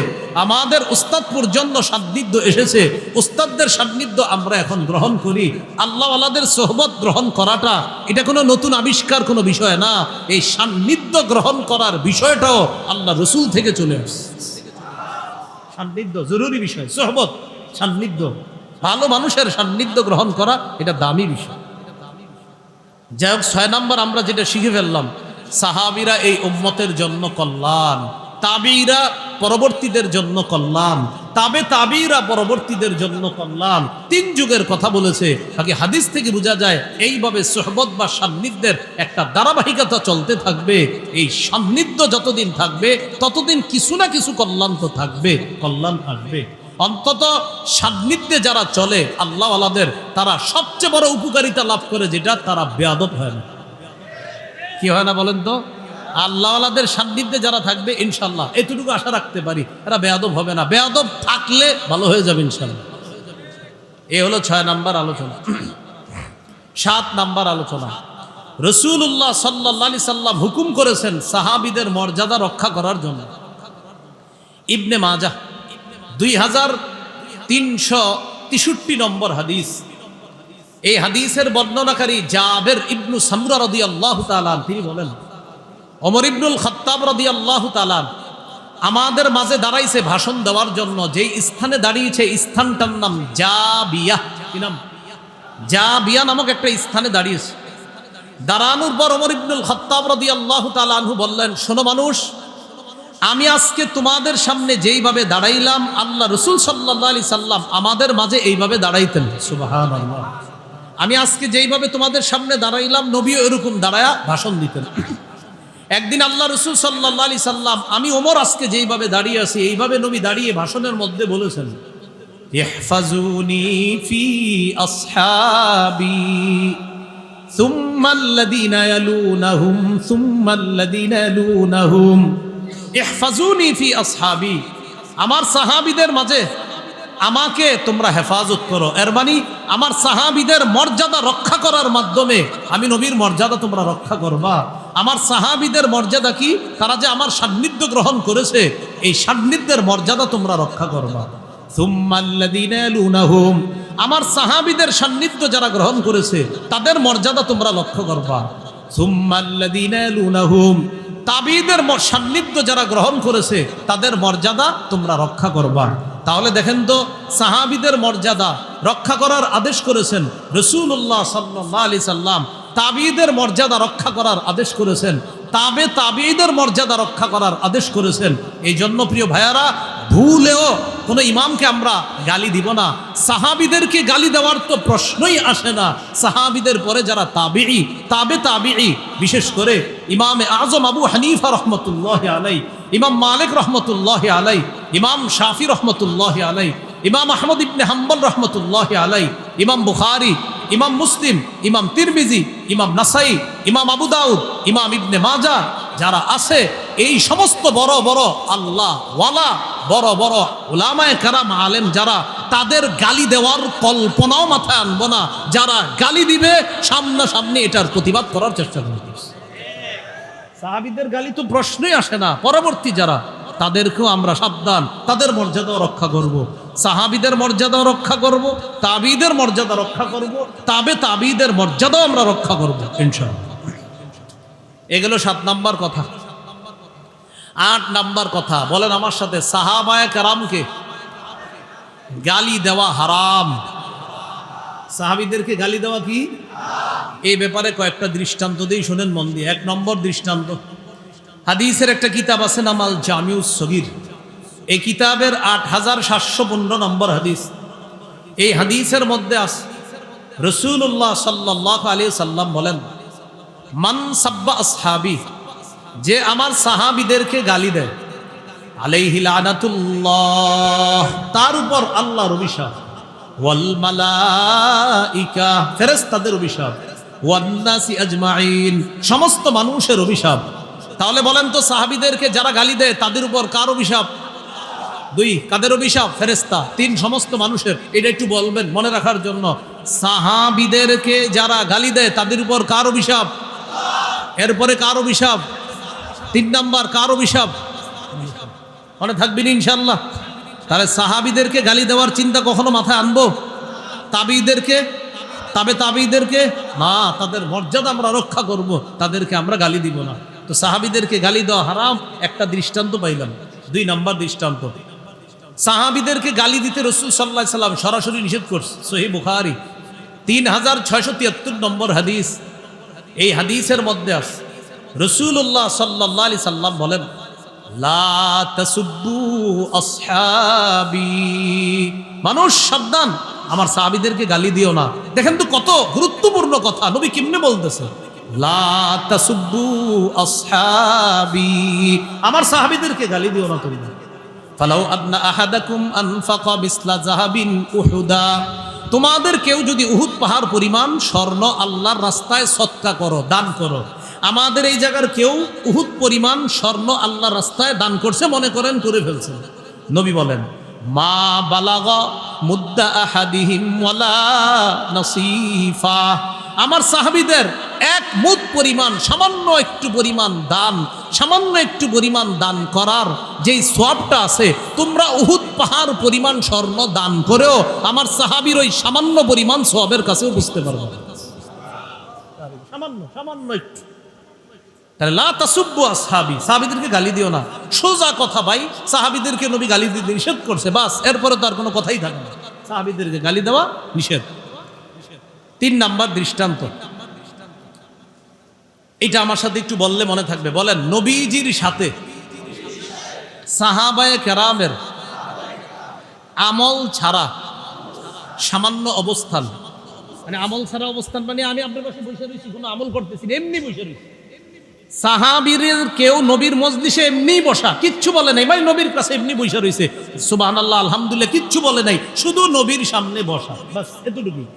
আমাদের উস্তাদ পর্যন্ত সান্নিধ্য এসেছে। উস্তাদদের সান্নিধ্য আমরা এখন গ্রহণ করি। আল্লাহওয়ালাদের সোহবত গ্রহণ করাটা এটা কোনো নতুন আবিষ্কার কোনো বিষয় না। এই সান্নিধ্য গ্রহণ করার বিষয়টাও আল্লাহ রসুল থেকে চলে আসছে। সান্নিধ্য জরুরি বিষয়। সোহবত, সান্নিধ্য, ভালো মানুষের সান্নিধ্য গ্রহণ করা এটা দামি বিষয়। যাই হোক, 6 নম্বর আমরা যেটা শিখে ফেললাম, সাহাবীরা এই উম্মতের জন্য কল্যাণ, তাবিঈরা পরবর্তীদের জন্য কল্যাণ, তাবিঈরা পরবর্তীদের জন্য কল্যাণ। 3 যুগের কথা বলেছে। বাকি হাদিস থেকে বোঝা যায় এইভাবে সোহবত বা সান্নিধ্যের একটা ধারাবাহিকতা চলতে থাকবে। এই সান্নিধ্য যতদিন থাকবে ততদিন কিছু না কিছু কল্যাণ তো থাকবে, কল্যাণ থাকবে। অন্তত সান্নিধ্যে যারা চলে আল্লাহওয়ালাদের, তারা সবচেয়ে বড় উপকারিতা লাভ করে যেটা, তারা বেয়াদব হয় না। কি হয় না বলেন তো? আল্লাহওয়ালাদের সান্নিধ্যে যারা থাকবে ইনশাল্লাহ এতটুকু আশা রাখতে পারি এরা বেয়াদব হবে না। বেয়াদব থাকলে ভালো হয়ে যাবে ইনশাল্লাহ। এ হলো 6 নাম্বার আলোচনা। 7 নাম্বার আলোচনা, রাসূলুল্লাহ সাল্লাল্লাহু আলাইহি সাল্লাম হুকুম করেছেন সাহাবীদের মর্যাদা রক্ষা করার জন্য। ইবনে মাজাহ 2363 নম্বর হাদিস। এই হাদিসের বর্ণনাকারী জাবের ইবনু সামরা রাদিয়াল্লাহু তাআলা তিনি বলেন, ওমর ইবনুল খাত্তাব রাদিয়াল্লাহু তাআলা আমাদের মাঝে দাঁড়াইছে ভাষণ দেওয়ার জন্য। যেই স্থানে দাঁড়িয়েছে স্থানটার নাম জাবিয়া। কি নাম? জাবিয়া নামক একটা স্থানে দাঁড়িয়েছে। দাঁড়ানোর পর ওমর ইবনুল খাত্তাব রাদিয়াল্লাহু তাআলা আনহু বললেন, শোনো মানুষ, আমি আজকে তোমাদের সামনে যেইভাবে দাঁড়াইলাম আল্লাহ রাসূল সাল্লাল্লাহু আলাইহি সাল্লাম আমাদের মাঝে এইভাবে দাঁড়াইতেন। সুবহানাল্লাহ। আমি আজকে যেইভাবে তোমাদের সামনে দাঁড়াইলাম নবীও এরকম দাঁড়ায়া ভাষণ দিতেন। একদিন আল্লাহ রাসূল সাল্লাল্লাহু আলাইহি সাল্লাম, আমি ওমর আজকে যেইভাবে দাঁড়িয়ে আছি এইভাবে নবী দাঁড়িয়ে ভাষণের মধ্যে বলেছেন, ইহফাজুনি ফি আসহাবি সুম্মা আল্লাযীনা ইয়ালুনাহুম সুম্মা আল্লাযীনা ইয়ালুনাহুম ইহফাজুনি ফি আসহাবি, আমার সাহাবীদের মাঝে আমাকে তোমরা হেফাজত করো। এর মানে আমার সাহাবীদের মর্যাদা রক্ষা করার মাধ্যমে আমি নবীর মর্যাদা তোমরা রক্ষা করবা। আমার সাহাবীদের মর্যাদা কি? তারা যে আমার সান্নিধ্য গ্রহণ করেছে, এই সান্নিধ্যের মর্যাদা তোমরা রক্ষা করবা। সুম্মাল্লাযীনা ইয়ালুনাহুম, আমার সাহাবীদের সান্নিধ্য যারা গ্রহণ করেছে তাদের মর্যাদা তোমরা লক্ষ্য করবা। সুম্মাল্লাযীনা ইয়ালুনাহুম, তাবিঈদের সান্নিধ্য যারা গ্রহণ করেছে তাদের মর্যাদা তোমরা রক্ষা করবা। তাহলে দেখেন তো, সাহাবীদের মর্যাদা রক্ষা করার আদেশ করেছেন রাসূলুল্লাহ সাল্লাল্লাহু আলাইহি সাল্লাম, তাবিঈদের মর্যাদা রক্ষা করার আদেশ করেছেন, তাবিঈদের মর্যাদা রক্ষা করার আদেশ করেছেন। এই জন্য প্রিয় ভাইয়ারা, ভুলেও কোনো ইমামকে আমরা গালি দিব না। সাহাবীদেরকে গালি দেওয়ার তো প্রশ্নই আসে না। সাহাবীদের পরে যারা তাবিঈ, বিশেষ করে ইমামে আজম আবু হানিফা রহমতুল্লাহ আলাই, ইমাম মালিক রহমতুল্লাহ আলাই, ইমাম শাফি রহমতুল্লাহ আলাই, ইমাম আহমদ ইবনে হাম্বল রহমতুল্লাহ আলাই, ইমাম বুখারী, ইমাম মুসলিম, ইমাম তিরমিজি, ইমাম নাসাই, ইমাম আবু দাউদ, ইমাম ইবনে মাজাহ, যারা আছে এই সমস্ত বড় বড় আল্লাহ ওয়ালা বড় বড় উলামায়ে কেরাম আলেম যারা, তাদের গালি দেওয়ার কল্পনাও মাথায় আনবো না। যারা গালি দিবে সামনাসামনি এটার প্রতিবাদ করার চেষ্টা করবে। সাহাবীদের গালি তো প্রশ্নই আসে না। পরবর্তী যারা, তাদেরকেও আমরা সাবধান, তাদের মর্যাদাও রক্ষা করব। সাহাবীদের মর্যাদাও রক্ষা করব, তাবিঈদের মর্যাদা রক্ষা করব, তাবিঈদের মর্যাদাও আমরা রক্ষা করব ইনশাআল্লাহ। এগুলো 7 নাম্বার কথা। 8 নাম্বার কথা, বলেন আমার সাথে, সাহাবায়ে কেরামকে গালি দেওয়া হারাম। সাহাবীদেরকে গালি দেওয়া কি? এই ব্যাপারে কয়েকটা দৃষ্টান্ত দিই, শুনেন মন দিয়ে। 1 নম্বর দৃষ্টান্ত, হাদিসের একটা কিতাব আছে নাম আল জামিউস সগীর। এই কিতাবের 8715 নম্বর হাদিস। এই হাদিসের মধ্যে আছে রাসূলুল্লাহ সাল্লাল্লাহু আলাইহি সাল্লাম বলেন, মান সাব্বা আসহাবি, যে আমার সাহাবীদেরকে গালি দেয়, আলাইহি লানাতুল্লাহ, তার উপর আল্লাহর অভিশাপ, ওয়াল মালাইকা, ফেরেশতাদের অভিশাপ, ওয়ান নাসি আজমাইন, সমস্ত মানুষের অভিশাপ। তাহলে বলেন তো, সাহাবীদেরকে যারা গালি দেয় তাদের উপর কার অভিশাপ? 2, কাদের অভিশাপ? ফেরেশতা। 3, সমস্ত মানুষের। এটা একটু বলবেন মনে রাখার জন্য। সাহাবীদেরকে যারা গালি দেয় তাদের উপর কার অভিশাপ? এরপরে কার অভিশাপ? 3 নাম্বার কার অভিশাপ? মনে থাকবেন ইনশাআল্লাহ। তাহলে সাহাবীদেরকে গালি দেওয়ার চিন্তা কখনো মাথায় আনবো? তাবিঈদেরকে, তাবিঈদেরকে না, তাদের মর্যাদা আমরা রক্ষা করব, তাদেরকে আমরা গালি দিব না। তো সাহাবীদেরকে গালি দেওয়া হারাম, একটা দৃষ্টান্ত পাইলাম। 2 নাম্বার দৃষ্টান্ত, সাহাবীদেরকে গালি দিতে রাসূল সাল্লাল্লাহু আলাইহি সাল্লাম সরাসরি নিষেধ করছে। সহিহ বুখারী 3673 নম্বর হাদিস। এই হাদিসের মধ্যে আছে রাসূলুল্লাহ সাল্লাল্লাহু আলাইহি সাল্লাম বলেন, লা তাসুব্বু আসহাবি, মানুষ সাবধান, আমার সাহাবীদেরকে গালি দিও না। দেখেন তো কত গুরুত্বপূর্ণ কথা, নবী কেমনে বলতেছে, লা তাসুব্বু আসহাবি, আমার সাহাবীদেরকে গালি দিও না তোমরা। ফালাউ আদনা আহাদাকুম আনফাকা বিসলা যাহাবিন উহুদা, তোমাদের কেউ যদি উহুদ পাহাড় পরিমাণ স্বর্ণ আল্লাহর রাস্তায় সদকা করো, দান করো। আমাদের এই জায়গার কেউ উহুদ পরিমাণ স্বর্ণ আল্লাহর রাস্তায় দান করছে, মনে করেন করে ফেলছে। নবী বলেন, মা বালাগা মুদ্দা আহাদিহিম ওয়ালা নাসিফা, আমার সাহাবীদের 1 মুদ পরিমাণ, সামান্য একটু পরিমাণ দান করার যেই সওয়াবটা আছে, তোমরা উহুদ পাহাড় পরিমাণ স্বর্ণ দান করেও আমার সাহাবীর ওই সামান্য পরিমাণ সওয়াবের কাছেও বুঝতে পারবে না। সামান্য একটু। তাহলে লা তাসুব্বু আসহাবি, সাহাবীদেরকে গালি দিও না। সোজা কথা ভাই, সাহাবীদেরকে নবী গালি দিতে নিষেধ করছে, বাস, এরপরে তো আর কোনো কথাই থাকে না। সাহাবীদেরকে গালি দেওয়া নিষেধ। 3 নাম্বার দৃষ্টান্ত, এটা আমার সাথে একটু বললে মনে থাকবে। বলেন, নবীজির সাথে সাহাবায়ে কেরামের আমল ছাড়া সামান্য অবস্থান, মানে আমল ছাড়া অবস্থান মানে আমি আপনার পাশে বসে রয়েছি, কোনো আমল করতেছি না, এমনি বসে রয়েছি। সাহাবীর কেউ নবীর মজলিসে এমনি বসা, কিচ্ছু বলে নাই, ভাই নবীর কাছে এমনি বসে রয়েছে, সুবহানাল্লাহ আলহামদুলিল্লাহ কিচ্ছু বলে নাই, শুধু নবীর সামনে বসা, বাস এতটুকুই।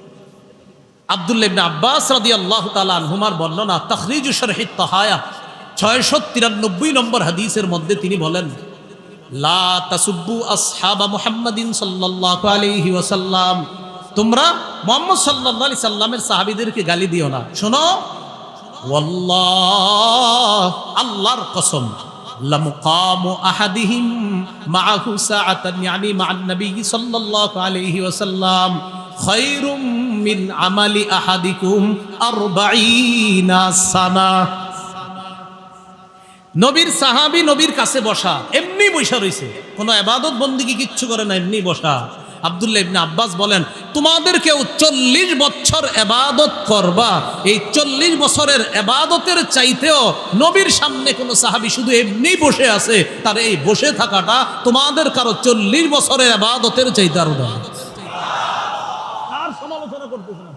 আব্দুল্লাহ ইবনে আব্বাস রাদিয়াল্লাহু তাআলা আনহুমার বর্ণনা, তাখরিজু শরহিত তাহায়া 693 নম্বর হাদিসের মধ্যে তিনি বলেন, লা তাসুব্বু আসহাবা মুহাম্মাদিন সাল্লাল্লাহু আলাইহি ওয়াসাল্লাম, তোমরা মুহাম্মদ সাল্লাল্লাহু আলাইহি সাল্লামের সাহাবীদেরকে গালি দিও না। শোনো, ওয়াল্লাহ, আল্লাহর কসম, লামুকামু আহাদিহিম মাআহু সাআতান, ইয়ানি মা'আন নবী সাল্লাল্লাহু আলাইহি ওয়াসাল্লাম খায়রুম মিন আমালি আহাদিকুম 40 সানা। নবীর সাহাবী নবীর কাছে বসা, এমনি বসা রয়েছে, কোনো ইবাদত বন্দেগী কিচ্ছু করে না, এমনি বসা। আব্দুল্লাহ ইবনে আব্বাস বলেন, তোমাদের কেউ 40 বছর ইবাদত করবা, এই 40 বছরের ইবাদতের চাইতেও নবীর সামনে কোন সাহাবী শুধু এমনি বসে আছে, তার এই বসে থাকাটা তোমাদের কারো 40 বছরের ইবাদতের চাইতে আরো দাম। কার সমালোচনা করতেছেন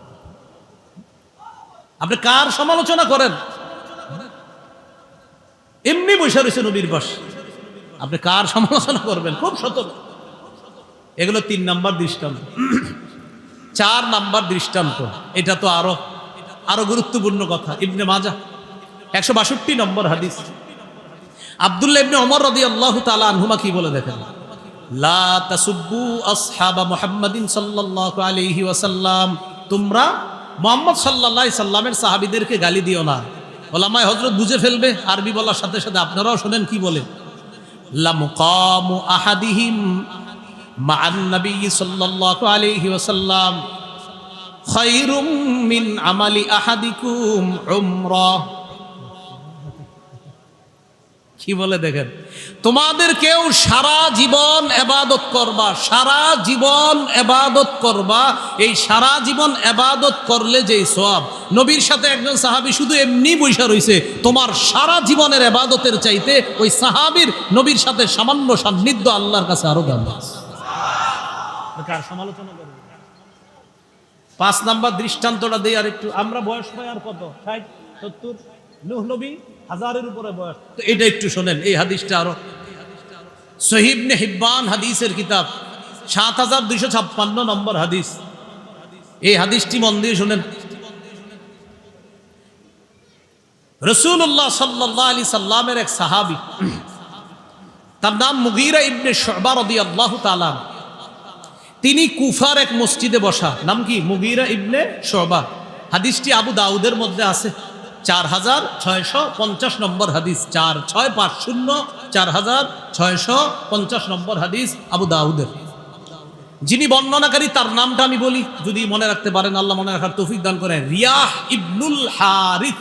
আপনি? কার সমালোচনা করেন? এমনি বসে রয়েছে নবীর পাশে, আপনি কার সমালোচনা করবেন? খুব সতর্ক। এগুলো 3 নাম্বার দৃষ্টান্ত। 4 নাম্বার দৃষ্টান্ত, এটা তো আরো গুরুত্বপূর্ণ কথা। ইবনে মাজাহ 162 নম্বর হাদিস, আব্দুল্লাহ ইবনে ওমর রাদিয়াল্লাহু তাআলা আনহুমা কি বলে দেখেন, লা তাসুব্বু আসহাবা মুহাম্মাদিন সাল্লাল্লাহু আলাইহি ওয়াসাল্লাম, তোমরা মুহাম্মদ সাল্লাল্লাহু আলাইহি সাল্লামের সাহাবীদেরকে গালি দিও না। ওলামায়ে হযরত বুঝে ফেলবে, আরবি বলার সাথে সাথে আপনারাও শুনেন কি বলে, লা মুকামু আহাদিহিম মা'আন নবী সাল্লাল্লাহু আলাইহি ওয়াসাল্লাম খায়রুম মিন আমালি আহাদিকুম উমরাহ। কি বলে দেখেন, তোমাদের কেউ সারা জীবন ইবাদত করবা, সারা জীবন ইবাদত করবা, এই সারা জীবন ইবাদত করলে যেই সওয়াব, নবীর সাথে একজন সাহাবী শুধু এমনি বসে রইছে, তোমার সারা জীবনের ইবাদতের চাইতে ওই সাহাবীর নবীর সাথে সামান্য সান্নিধ্য আল্লাহর কাছে আরো দাম। কার সমালোচনা করবে? 5 নাম্বার দৃষ্টান্তটা দেই আর একটু। আমরা বয়স পাই আর কত, 60 70, নূহ নবী 1000-এর উপরে বয়স। তো এটা একটু শোনেন, এই হাদিসটা আরো সহিহ ইবনে হিব্বান হাদিসের কিতাব 7256 নম্বর হাদিস। এই হাদিসটি মন দিয়ে শুনেন। রাসূলুল্লাহ সাল্লাল্লাহু আলাইহি সাল্লামের এক সাহাবী, তার নাম মুগীরা ইবনে শুবা রাদিয়াল্লাহু তাআলা, তিনি কুফার এক মসজিদে বসা। নাম কি? মুগীরা ইবনে শুবা। হাদিসটি আবু দাউদের মধ্যে আছে, 4650 নম্বর হাদিস, 4650 4650 নম্বর হাদিস আবু দাউদের। যিনি বর্ণনাকারী তার নামটা আমি বলি, যদি মনে রাখতে পারেন আল্লাহ মনে রাখার তৌফিক দান করেন। রিয়াহ ইবনুল হারিস,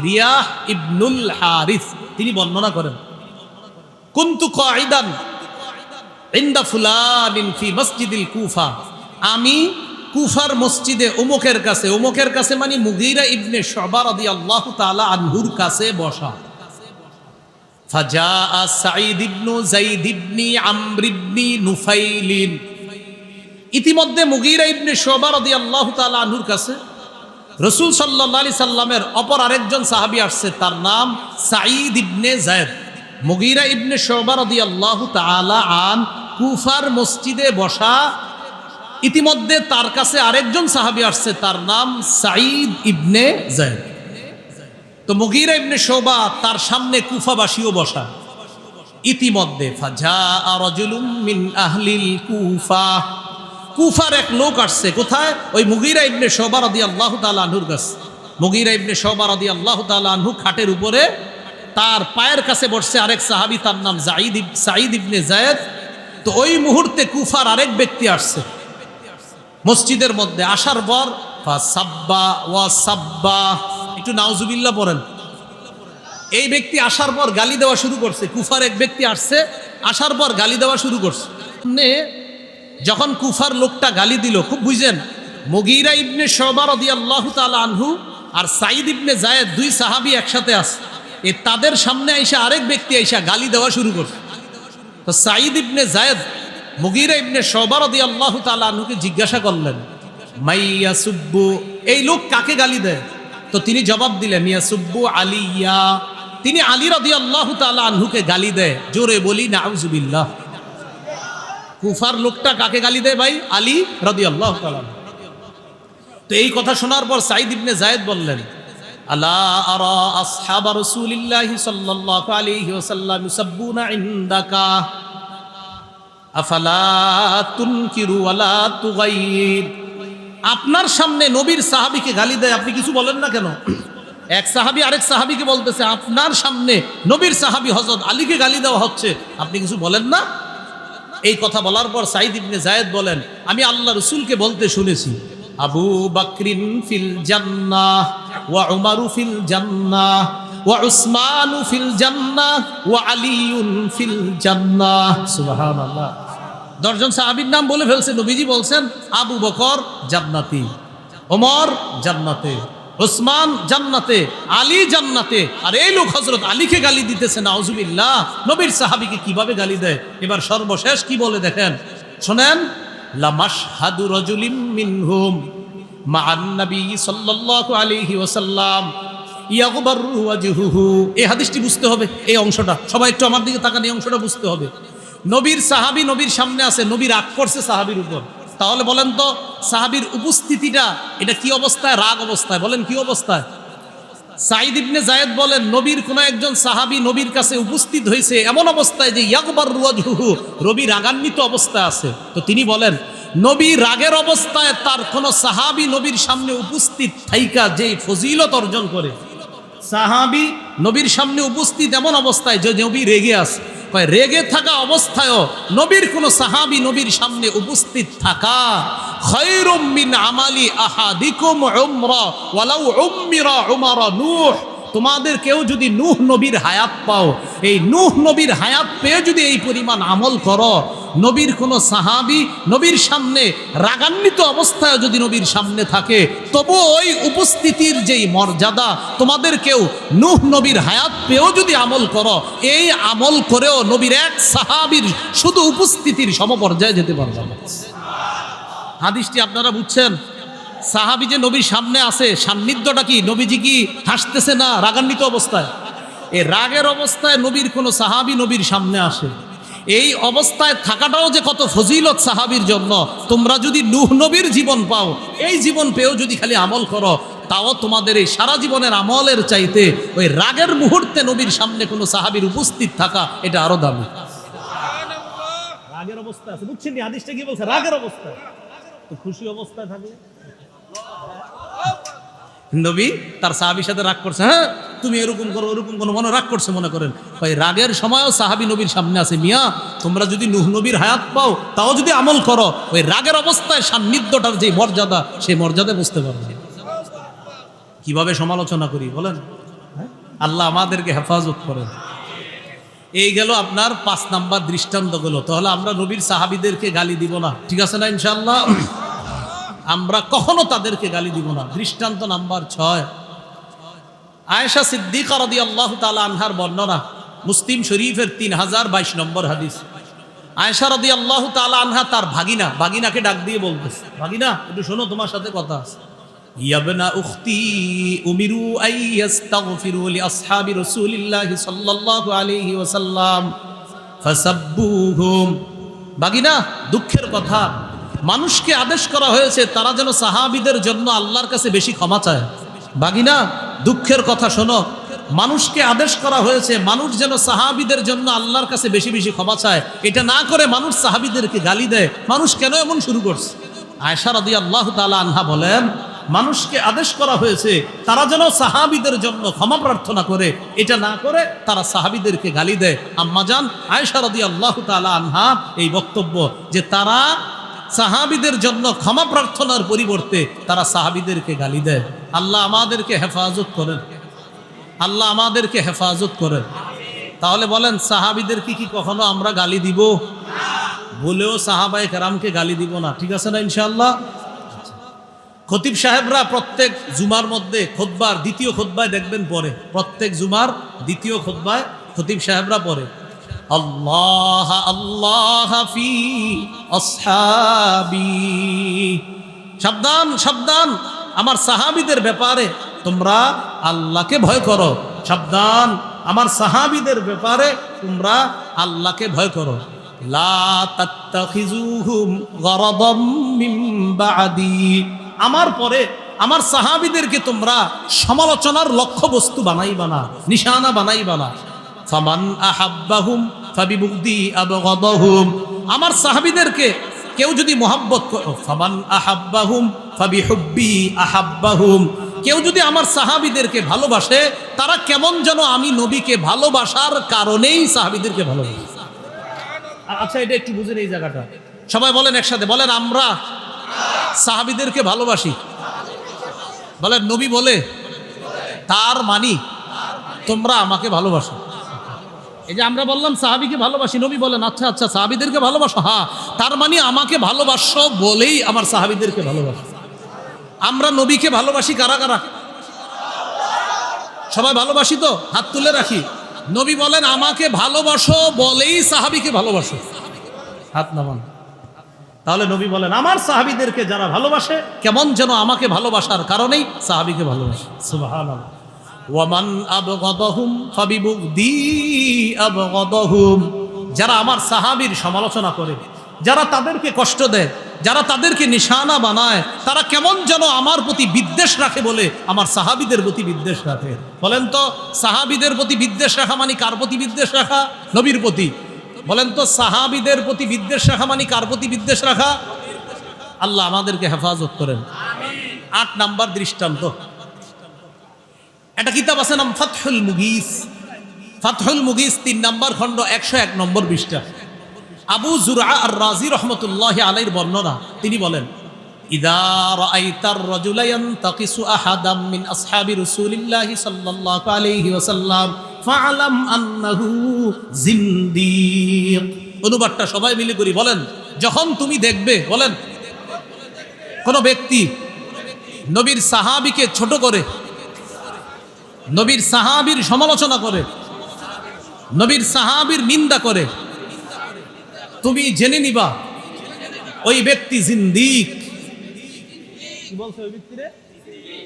রিয়াহ ইবনুল হারিস তিনি বর্ণনা করেন, কুনতু কাঈদান ইনদা ফুলানিন ফি মসজিদিল কুফা, আমি কুফার মসজিদে অমুকের কাছে মানে মুগীরা ইবনে শুবা রাদিয়াল্লাহু তাআলা আনহুর কাছে বসা। ফাজাআ সাঈদ ইবনু যায়েদ ইবনি আমর ইবনি নুফাইলিন, ইতিমধ্যে মুগীরা ইবনে শুবা রাদিয়াল্লাহু তাআলা আনহুর কাছে রাসূল সাল্লাল্লাহু আলাইহি সাল্লামের অপর আরেকজন সাহাবী আসছে, তার নাম সাঈদ ইবনে যায়েদ। মুগীরা ইবনে শুবা রাদিয়াল্লাহু তাআলা আন কুফার মসজিদে বসা, ইতিমধ্যে তার কাছে আরেকজন সাহাবী আসছে, তার নাম সাঈদ ইবনে যায়েদ। তো মুগীরা ইবনে শুবা তার সামনে কুফাবাসীও বসা। ইতিমধ্যে ফাজাআ রাজুলুম মিন আহলিল কুফা, কুফার এক লোক আসছে কোথায়? ওই মুগীরা ইবনে শুবা রাদিয়াল্লাহু তাআলা আনহুর কাছে। মুগীরা ইবনে শুবা রাদিয়াল্লাহু তাআলা আনহু খাটের উপরে, তার পায়ের কাছে বসছে আরেক সাহাবী, তার নাম সাঈদ ইবনে যায়েদ। তো ওই মুহূর্তে কুফার আরেক ব্যক্তি আসছে মসজিদের মধ্যে। আসার পর ফাসাব্বা ওয়া সাব্বা, একটু নাউজুবিল্লাহ পড়েন। এই ব্যক্তি আসার পর গালি দেওয়া শুরু করছে। কুফার এক ব্যক্তি আসছে, আসার পর গালি দেওয়া শুরু করছে। যখন কুফার লোকটা গালি দিল, খুব বুঝেন, মুগীরা ইবনে শুবা রাদিয়াল্লাহু তাআলা আনহু আর সাঈদ ইবনে যায়েদ, দুই সাহাবী একসাথে আছে। তাদের সামনে আইসা আরেক ব্যক্তি আইসা গালি দেওয়া শুরু করছে। তো সাঈদ ইবনে যায়েদ মুগীরা ইবনে শুবা রাদিয়াল্লাহু তাআলা আনহুকে জিজ্ঞাসা করলেন, মাইয়াসুব্বু, এই লোক কাকে গালি দেয়? তো তিনি জবাব দিলেন, ইয়াসুব্বু আলিয়া, তিনি আলী রাদিয়াল্লাহু তাআলা আনহুকে গালি দেয়, জোরে বলি নাউজুবিল্লাহ। কুফার লোকটা কাকে গালি দেয় ভাই? আলী রাদিয়াল্লাহু তাআলা। তো এই কথা শোনার পর সাঈদ ইবনে যায়েদ বললেন, আলা আরা আসহাব রাসূলিল্লাহি সাল্লাল্লাহু আলাইহি ওয়াসাল্লাম ইউসাব্বুনা ইনদাকা আফালা তুনকিরু ওয়ালা তুগাইয়ির। আপনার সামনে নবীর সাহাবীকে গালি দেয়, আপনি কিছু বলেন না কেন? এক সাহাবী আরেক সাহাবীকে বলতেছে, আপনার সামনে নবীর সাহাবী হযরত আলীকে গালি দেওয়া হচ্ছে, আপনি কিছু বলেন না? এই কথা বলার পর সাঈদ ইবনে যায়েদ বলেন, আমি আল্লাহ রাসূলকে বলতে শুনেছি, আবু বকরিন ফিল জান্নাহ ওয়া উমারু ফিল জান্নাহ ওয়া উসমানু ফিল জান্নাহ ওয়া আলীউন ফিল জান্নাহ। সুবহানাল্লাহ। 10 জন সাহাবীর নাম বলে ফেলছে। নবীজি বলছেন আবু বকর জান্নাতি, ওমর জান্নাতে, উসমান জান্নাতে, আলী জান্নাতে। আর এই লোক হযরত আলীকে গালি দিতেছে, নাউজুবিল্লাহ। নবীর সাহাবীকে কিভাবে গালি দেয়। এবার সর্বশেষ কি বলে দেখেন, শুনেন, লামাশহাদু রাজুলিম মিনহুম মা'আন নবী সাল্লাল্লাহু আলাইহি ওয়াসাল্লাম ইয়াগবারু ওয়াজহুহু। এই হাদিসটি বুঝতে হবে, এই অংশটা সবাই একটু আমার দিকে তাকান, এই অংশটা বুঝতে হবে। নবীর সাহাবী নবীর সামনে আছে, নবী রাগ করছে সাহাবীর উপর। তাহলে বলেন তো সাহাবীর উপস্থিতিটা এটা কি অবস্থায়? রাগ অবস্থায়। বলেন কি অবস্থায়? সাঈদ ইবনে যায়েদ বলেন, নবীর কোন একজন সাহাবী নবীর কাছে উপস্থিত হয়েছে এমন অবস্থায় যে ইয়াগবারু ওয়াজহুহু, নবী রাগান্বিত অবস্থায় আছে। তো তিনি বলেন, নবী রাগের অবস্থায় তার কোন সাহাবী নবীর সামনে উপস্থিত থাইকা যেই ফজিলত অর্জন করে, সাহাবী নবীর সামনে উপস্থিত এমন অবস্থায় যে নবী রেগে আছে, রেগে থাকা অবস্থায়ও নবীর কোন সাহাবী নবীর সামনে উপস্থিত থাকা খায়রুম মিন আমালি আহাদিকুম উমরা ওয়ালাউ উম্মিরা উমারা নূহ। তোমাদের কেউ যদি নূহ নবীর হায়াত পাও, এই নূহ নবীর হায়াত পেয়ে যদি এই পরিমাণ আমল করো, নবীর কোন সাহাবী নবীর সামনে রাগান্বিত অবস্থায় যদি নবীর সামনে থাকে, তবু ওই উপস্থিতির যেই মর্যাদা তোমাদের কেউ নূহ নবীর হায়াত পেয়েও যদি আমল করো, এই আমল করেও নবীর এক সাহাবীর শুধু উপস্থিতির সমপর্যায়ে যেতে পারবে না। হাদিসটি আপনারা বুঝছেন? সাহাবী যে নবীর সামনে আছে, সান্নিধ্যটা কি? নবীজি কি হাসতেছে না রাগান্বিত অবস্থায়? এই রাগের অবস্থায় নবীর কোন সাহাবী নবীর সামনে আসে, এই অবস্থায় থাকাটাও যে কত ফজিলত সাহাবীর জন্য। তোমরা যদি নূহ নবীর জীবন পাও, এই জীবন পেয়েও যদি খালি আমল করো, তাও তোমাদের এই সারা জীবনের আমলের চাইতে ওই রাগের মুহূর্তে নবীর সামনে কোনো সাহাবীর উপস্থিত থাকা এটা আরো দামি। রাগের অবস্থা আছে, বুঝছেন? হাদিসটা কি বলছে? রাগের অবস্থায়। তো খুশি অবস্থায় থাকলে নবী তার সাহাবীর সাথে রাগ করছে, হ্যাঁ তুমি এরকম করো ওরকম করো, মনে রাগ করছে মনে করেন। ওই রাগের সময়ও সাহাবী নবীর সামনে আছে, মিয়া তোমরা যদি নূহ নবীর হায়াত পাও, তাও যদি আমল করো, ওই রাগের অবস্থায় সান্নিধ্যটার যে মর্যাদা, সেই মর্যাদা বুঝতে পারবে। কিভাবে সমালোচনা করি বলেন? আল্লাহ আমাদেরকে হেফাজত করেন। এই গেল আপনার 5 নাম্বার দৃষ্টান্ত গুলো। তাহলে আমরা নবীর সাহাবীদেরকে গালি দিব না, ঠিক আছে না? ইনশাআল্লাহ আমরা কখনো তাদেরকে গালি দিব না। দৃষ্টান্ত নাম্বার 6, আয়েশা সিদ্দিকা রাদিয়াল্লাহু তাআলা আনহার বর্ণনা, মুসলিম শরীফের 3022 নম্বর হাদিস। আয়েশা রাদিয়াল্লাহু তাআলা আনহা তার ভাগিনাকে ডাক দিয়ে বলতেছে, ভাগিনা একটু শোনো, তোমার সাথে কথা আছে। ইয়াবনা উখতি উমিরু আইয়াস্তাগফিরু লিআসহাবি রাসূলিল্লাহি সাল্লাল্লাহু আলাইহি ওয়াসাল্লাম ফাসাব্বুহুম। ভাগিনা, দুঃখের কথা, মানুষকে আদেশ করা হয়েছে তারা যেন সাহাবীদের জন্য আল্লাহর কাছে বেশি ক্ষমা চায়। ভাগিনা, দুঃখের কথা শোনো, মানুষকে আদেশ করা হয়েছে মানুষ যেন সাহাবীদের জন্য আল্লাহর কাছে বেশি বেশি ক্ষমা চায়। এটা না করে মানুষ সাহাবীদেরকে গালি দেয়। মানুষ কেন এমন শুরু করছে? আয়েশা রাদিয়াল্লাহু তাআলা আনহা বলেন, মানুষকে আদেশ করা হয়েছে তারা যেন সাহাবীদের জন্য ক্ষমা প্রার্থনা করে, এটা না করে তারা সাহাবীদেরকে গালি দেয়। আম্মাজান আয়েশা রাদিয়াল্লাহু তাআলা আনহা এই বক্তব্য যে তারা সাহাবীদের জন্য ক্ষমা প্রার্থনার পরিবর্তে তারা সাহাবীদেরকে গালি দেয়। আল্লাহ আমাদেরকে হেফাজত করেন, আল্লাহ আমাদেরকে হেফাজত করেন। তাহলে বলেন, সাহাবীদেরকে কি কখনো আমরা গালি দিব? বলেও সাহাবায়ে কেরামকে গালি দিব না, ঠিক আছে না? ইনশাআল্লাহ। খতিব সাহেবরা প্রত্যেক জুমার মধ্যে খুতবার দ্বিতীয় খুতবায় দেখবেন পরে, প্রত্যেক জুমার দ্বিতীয় খুতবায় খতিব সাহেবরা পড়ে, আল্লাহ আল্লাহ ফি আসহাবি। সাবধান সাবধান, আমার সাহাবীদের ব্যাপারে তোমরা আল্লাহকে ভয় করো। সাবধান, আমার সাহাবীদের ব্যাপারে তোমরা আল্লাহকে ভয় করো। লা তাত্তাখিজুহুম গরাদাম মিন বাদি, আমার পরে আমার সাহাবীদেরকে তোমরা সমালোচনার লক্ষ্যবস্তু বানাইবা না, নিশানা বানাইবা না। ফামান আহাব্বাহুম ফাবিবুগদি আবগাদাহুম, আমার সাহাবীদেরকে কেউ যদি মোহাব্বত করে, ফামান আহাব্বাহুম ফাবিহুব্বি আহাব্বাহুম, কেউ যদি আমার সাহাবীদেরকে ভালোবাসে তারা কেমন যেন আমি নবীকে ভালোবাসার কারণেই সাহাবীদেরকে ভালোবাসি। আচ্ছা, এটা একটু বুঝেন এই জায়গাটা। সবাই বলেন একসাথে, বলেন আমরা সাহাবীদেরকে ভালোবাসি। বলেন নবী বলে তার মানি তোমরা আমাকে ভালোবাসো। এই যে আমরা বললাম সাহাবীকে ভালোবাসি, নবী বলেন আচ্ছা আচ্ছা সাহাবীদেরকে ভালোবাসো, হ্যাঁ তার মানে আমাকে ভালোবাসো বলেই আমার সাহাবীদেরকে ভালোবাসো। আমরা নবীকে ভালোবাসি কারা কারা? সবাই ভালোবাসি তো? হাত তুলে রাখি। নবী বলেন আমাকে ভালোবাসো বলেই সাহাবীকে ভালোবাসো, হাত নামান। তাহলে নবী বলেন আমার সাহাবীদেরকে যারা ভালোবাসে কেমন যেন আমাকে ভালোবাসার কারণেই সাহাবীকে ভালোবাসে। সুবহানাল্লাহ। ওয়ামান আবগাদাহুম ফাবিবুগদি আবগাদাহুম, যারা আমার সাহাবীর সমালোচনা করে, যারা তাদেরকে কষ্ট দেয়, যারা তাদেরকে নিশানা বানায়, তারা কেমন যেন আমার প্রতি বিদ্বেষ রাখে বলে আমার সাহাবীদের প্রতি বিদ্বেষ রাখে। বলেন তো সাহাবীদের প্রতি বিদ্বেষ রাখা মানে কার প্রতি বিদ্বেষ রাখা? নবীর প্রতি। বলেন তো সাহাবীদের প্রতি বিদ্বেষ রাখা মানে কার প্রতি বিদ্বেষ রাখা? আল্লাহ আমাদেরকে হেফাজত করেন। 8 নাম্বার দৃষ্টান্ত, একটা কিতাব আছে নাম ফাতহুল মুগীস। ফাতহুল মুগীস 3 নাম্বার খণ্ড 101 নম্বর পৃষ্ঠা। আবু জুরআ আর রাজি রহমতুল্লাহি আলাইহির বর্ণনা, তিনি বলেন ইযা রাআইতার রাজুলা ইয়ানতাকিসু আহাদাম মিন আসহাবি রাসূলিল্লাহি সাল্লাল্লাহু আলাইহি ওয়াসাল্লাম ফাআলাম আন্নাহু জিন্দিক। অনুবাদটা সবাই মিলে করি, বলেন যখন তুমি দেখবে, বলেন কোন ব্যক্তি নবীর সাহাবীকে ছোট করে, নবীর সাহাবীর সমালোচনা করে, নবীর সাহাবীর নিন্দা করে, তুমি জেনে নিবা ওই ব্যক্তি জিন্দিক। কি বলছে ওই ব্যক্তিরে?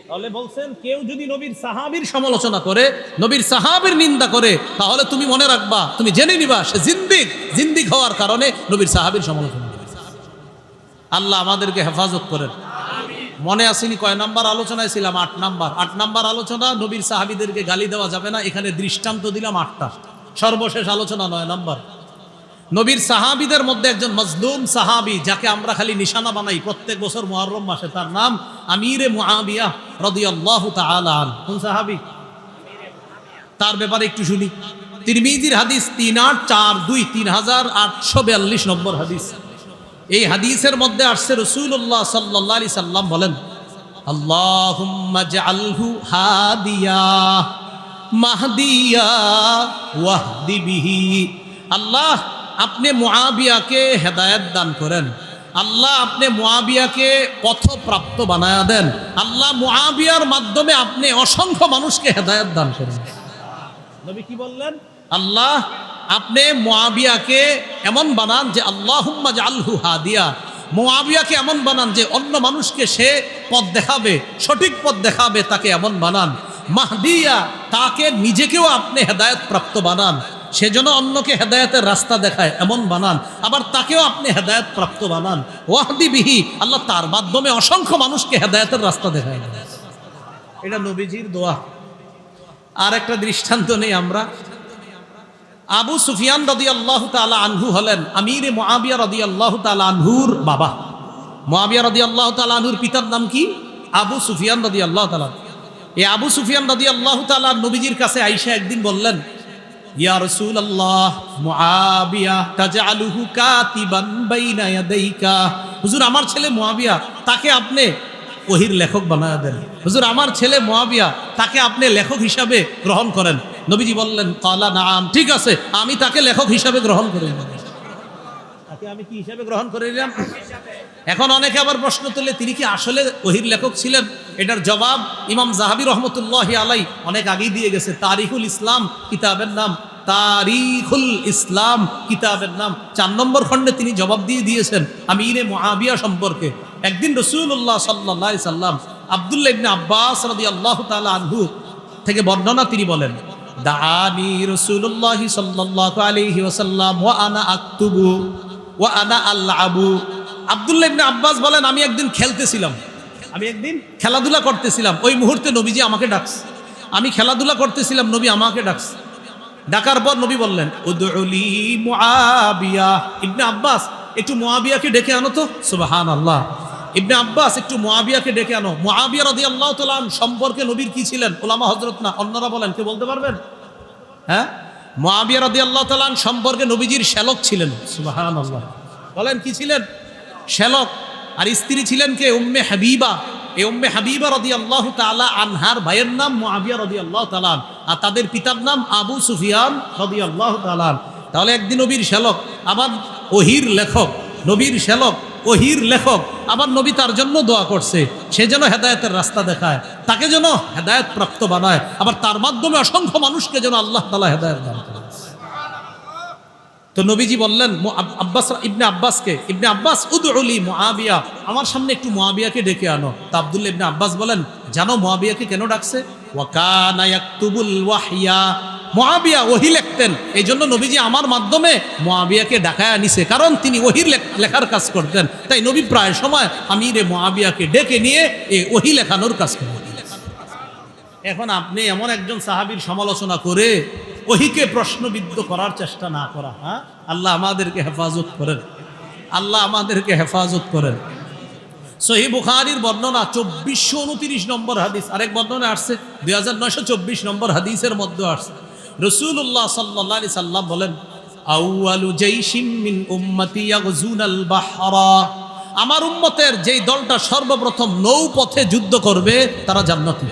তাহলে বলছেন কেউ যদি নবীর সাহাবীর সমালোচনা করে, নবীর সাহাবীর নিন্দা করে, তাহলে তুমি মনে রাখবা, তুমি জেনে নিবা সে জিন্দিক। জিন্দিক হওয়ার কারণে নবীর সাহাবীর সমালোচনা। আল্লাহ আমাদেরকে হেফাজত করেন। মনে আসেনি কয় নাম্বার আলোচনায় ছিলাম? 8 নাম্বার। 8 নাম্বার আলোচনা, নবীর সাহাবীদেরকে গালি দেওয়া যাবে না। এখানে দৃষ্টান্ত দিলাম 8টা। সর্বশেষ আলোচনা 9 নাম্বার। নবীর সাহাবীদের মধ্যে একজন মজলুম সাহাবী, যাকে আমরা খালি নিশানা বানাই প্রত্যেক বছর মুহররম মাসে, তার নাম আমিরে মুআবিয়া রাদিয়াল্লাহু তাআলা আনহু। কোন সাহাবী? তার ব্যাপারে একটু শুনি। তিরমিজির হাদিস 3842, 3842 নম্বর হাদিস। এই হাদিসের মধ্যে আসছে রাসূলুল্লাহ সাল্লাল্লাহু আলাইহি সাল্লাম বলেন আল্লাহুম্মা জাআলহু হাদিয়া মাহদিয়া ওয়াহদি বিহি। আল্লাহ আপনি মুআবিয়াকে হেদায়েত দান করেন। আল্লাহ আপনি মুআবিয়াকে পথপ্রাপ্ত বানায়া দেন। আল্লাহ মুআবিয়ার মাধ্যমে আপনি অসংখ্য মানুষকে হেদায়েত দান করেন। নবী কি বললেন? আল্লাহ আপনি মুআবিয়াকে এমন বানান যে আল্লাহুম্মা জাআলহু হাদিয়া, মুআবিয়াকে এমন বানান যে অন্য মানুষকে সে পথ দেখাবে, সঠিক পথ দেখাবে, তাকে এমন বানান। মাহদিয়া, তাকে নিজেকেও আপনি হেদায়েত প্রাপ্ত বানান, সেজন্য অন্যকে হেদায়েতের রাস্তা দেখায় এমন বানান। আবার তাকেও আপনি হেদায়েত প্রাপ্ত বানান। ওয়াহদি বিহি, আল্লাহ তার মাধ্যমে অসংখ্য মানুষকে হেদায়েতের রাস্তা দেখায়। এটা নবীজির দোয়া। আর একটা দৃষ্টান্ত নেই আমরা। আবু সুফিয়ান রাদিয়াল্লাহু তাআলা আনহু হলেন আমিরে মুআবিয়া রাদিয়াল্লাহু তাআলা আনহুর বাবা। মুআবিয়া রাদিয়াল্লাহু তাআলা আনহুর পিতার নাম কি? আবু সুফিয়ান রাদিয়াল্লাহু তাআলা। এই আবু সুফিয়ান রাদিয়াল্লাহু তাআলা নবীজির কাছে আয়েশা একদিন বললেন, ইয়া রাসূলুল্লাহ মুআবিয়া তাজআলুহু কাতিবান বাইনা ইয়াদাইকা। হুজুর আমার ছেলে মুআবিয়া, তাকে আপনি ওহীর লেখক বানায়া দেন। হুজুর আমার ছেলে মুআবিয়া, তাকে আপনি লেখক হিসাবে গ্রহণ করেন। নবীজি বললেন ক্বালা নাআম, ঠিক আছে আমি তাকে লেখক হিসাবে গ্রহণ করে নিলাম। তাকে আমি কি হিসাবে গ্রহণ করে নিলাম? এখন অনেকে আবার প্রশ্ন তুলে তিনি কি আসলে ওহীর লেখক ছিলেন? এটার জবাব ইমাম যাহাবী রহমতুল্লাহি আলাইহি অনেক আগেই দিয়ে গেছে। তারিখুল ইসলাম কিতাবের নাম, তারিখুল ইসলাম কিতাবের নাম 4 নম্বর খণ্ডে তিনি জবাব দিয়ে দিয়েছেন আমিরে মুআবিয়া সম্পর্কে। একদিন রাসূলুল্লাহ সাল্লাল্লাহু আলাইহি সাল্লাম আব্দুল্লাহ ইবনে আব্বাস রাদিয়াল্লাহু তাআলা আনহু থেকে বর্ণনা, তিনি বলেন দাআনি রাসূলুল্লাহ সাল্লাল্লাহু আলাইহি ওয়াসাল্লাম ওয়া আনা আকতুবু ওয়া আনা আলআবু। আব্দুল্লাহ ইবনে আব্বাস বলেন, আমি একদিন খেলতেছিলাম, আমি একদিন খেলাধুলা করতেছিলাম, ওই মুহূর্তে নবীজি আমাকে ডাকছে। আমি খেলাধুলা করতেছিলাম, নবী আমাকে ডাকছে। ডাকার পর নবী বললেন, উদউলি মুআবিয়া। ইবনে আব্বাস, একটু মুআবিয়াকে ডেকে আনো তো। সুবহানাল্লাহ। ইবনে আব্বাস, একটু মুআবিয়াকে ডেকে আনো। মুআবিয়া রাদিয়াল্লাহু তাআলা সম্পর্কে নবীর কি ছিলেন? উলামা হযরত না, অন্যরা বলেন, কে বলতে পারবেন? হ্যাঁ, মুআবিয়া রাদিয়াল্লাহু তাআলা সম্পর্কে নবীজির শ্যালক ছিলেন। সুবহানাল্লাহ। বলেন কি ছিলেন? শ্যালক। আর স্ত্রী ছিলেন কে? উম্মে হাবিবা। এই উম্মে হাবিবা রাদিয়াল্লাহু তাআলা আনহার ভাইয়ের নাম মুআবিয়া রাদিয়াল্লাহু তাআলা, আর তাদের পিতার নাম আবু সুফিয়ান রাদিয়াল্লাহু তাআলা। তাহলে একদিন নবীর শ্যালক, আবার ওহির লেখক, নবীর শ্যালক, ওহির লেখক, আবার নবী তার জন্য দোয়া করছে, সে যেন হেদায়েতের রাস্তা দেখায়, তাকে যেন হেদায়েত প্রাপ্ত বানায়, আবার তার মাধ্যমে অসংখ্য মানুষকে যেন আল্লাহ তাআলা হেদায়েত দান করে। তো নবীজি বললেন আব্বাস, ইবনে আব্বাসকে, ইবনে আব্বাস উদউলি মুআবিয়া, আমার সামনে একটু মুআবিয়াকে ডেকে আনো। তা আব্দুল্লাহ ইবনে আব্বাস বলেন, জানো মুআবিয়াকে কেন ডাকছে? ওয়া কানা ইয়াকতুবুল ওয়াহইয়া। মুআবিয়া ওহী লিখতেন, এই জন্য নবীজি আমার মাধ্যমে মুআবিয়াকে ডাকায় আনিছে, কারণ তিনি ওহীর লেখার কাজ করতেন। তাই নবী প্রায় সময় আমিরে মুআবিয়াকে ডেকে নিয়ে এই ওহী লেখানোর কাজ করতেন। এখন আপনি এমন একজন সাহাবীর সমালোচনা করে ওহিকে প্রশ্নবিদ্ধ করার চেষ্টা না করা। হ্যাঁ, আল্লাহ আমাদেরকে হেফাজত করেন, আল্লাহ আমাদেরকে হেফাজত করেন। সহিহ বুখারীর বর্ণনা 2429 নম্বর হাদিস, আরেক বর্ণনা আসছে 2924 নম্বর হাদিসের মধ্যে আসছে, রাসূলুল্লাহ সাল্লাল্লাহু আলাইহি সাল্লাম বলেন, আউয়ালু জাইশিম মিন উম্মতি ইয়াগজুনাল বাহরা। আমার উম্মতের যেই দলটা সর্বপ্রথম নৌপথে যুদ্ধ করবে তারা জান্নাতি।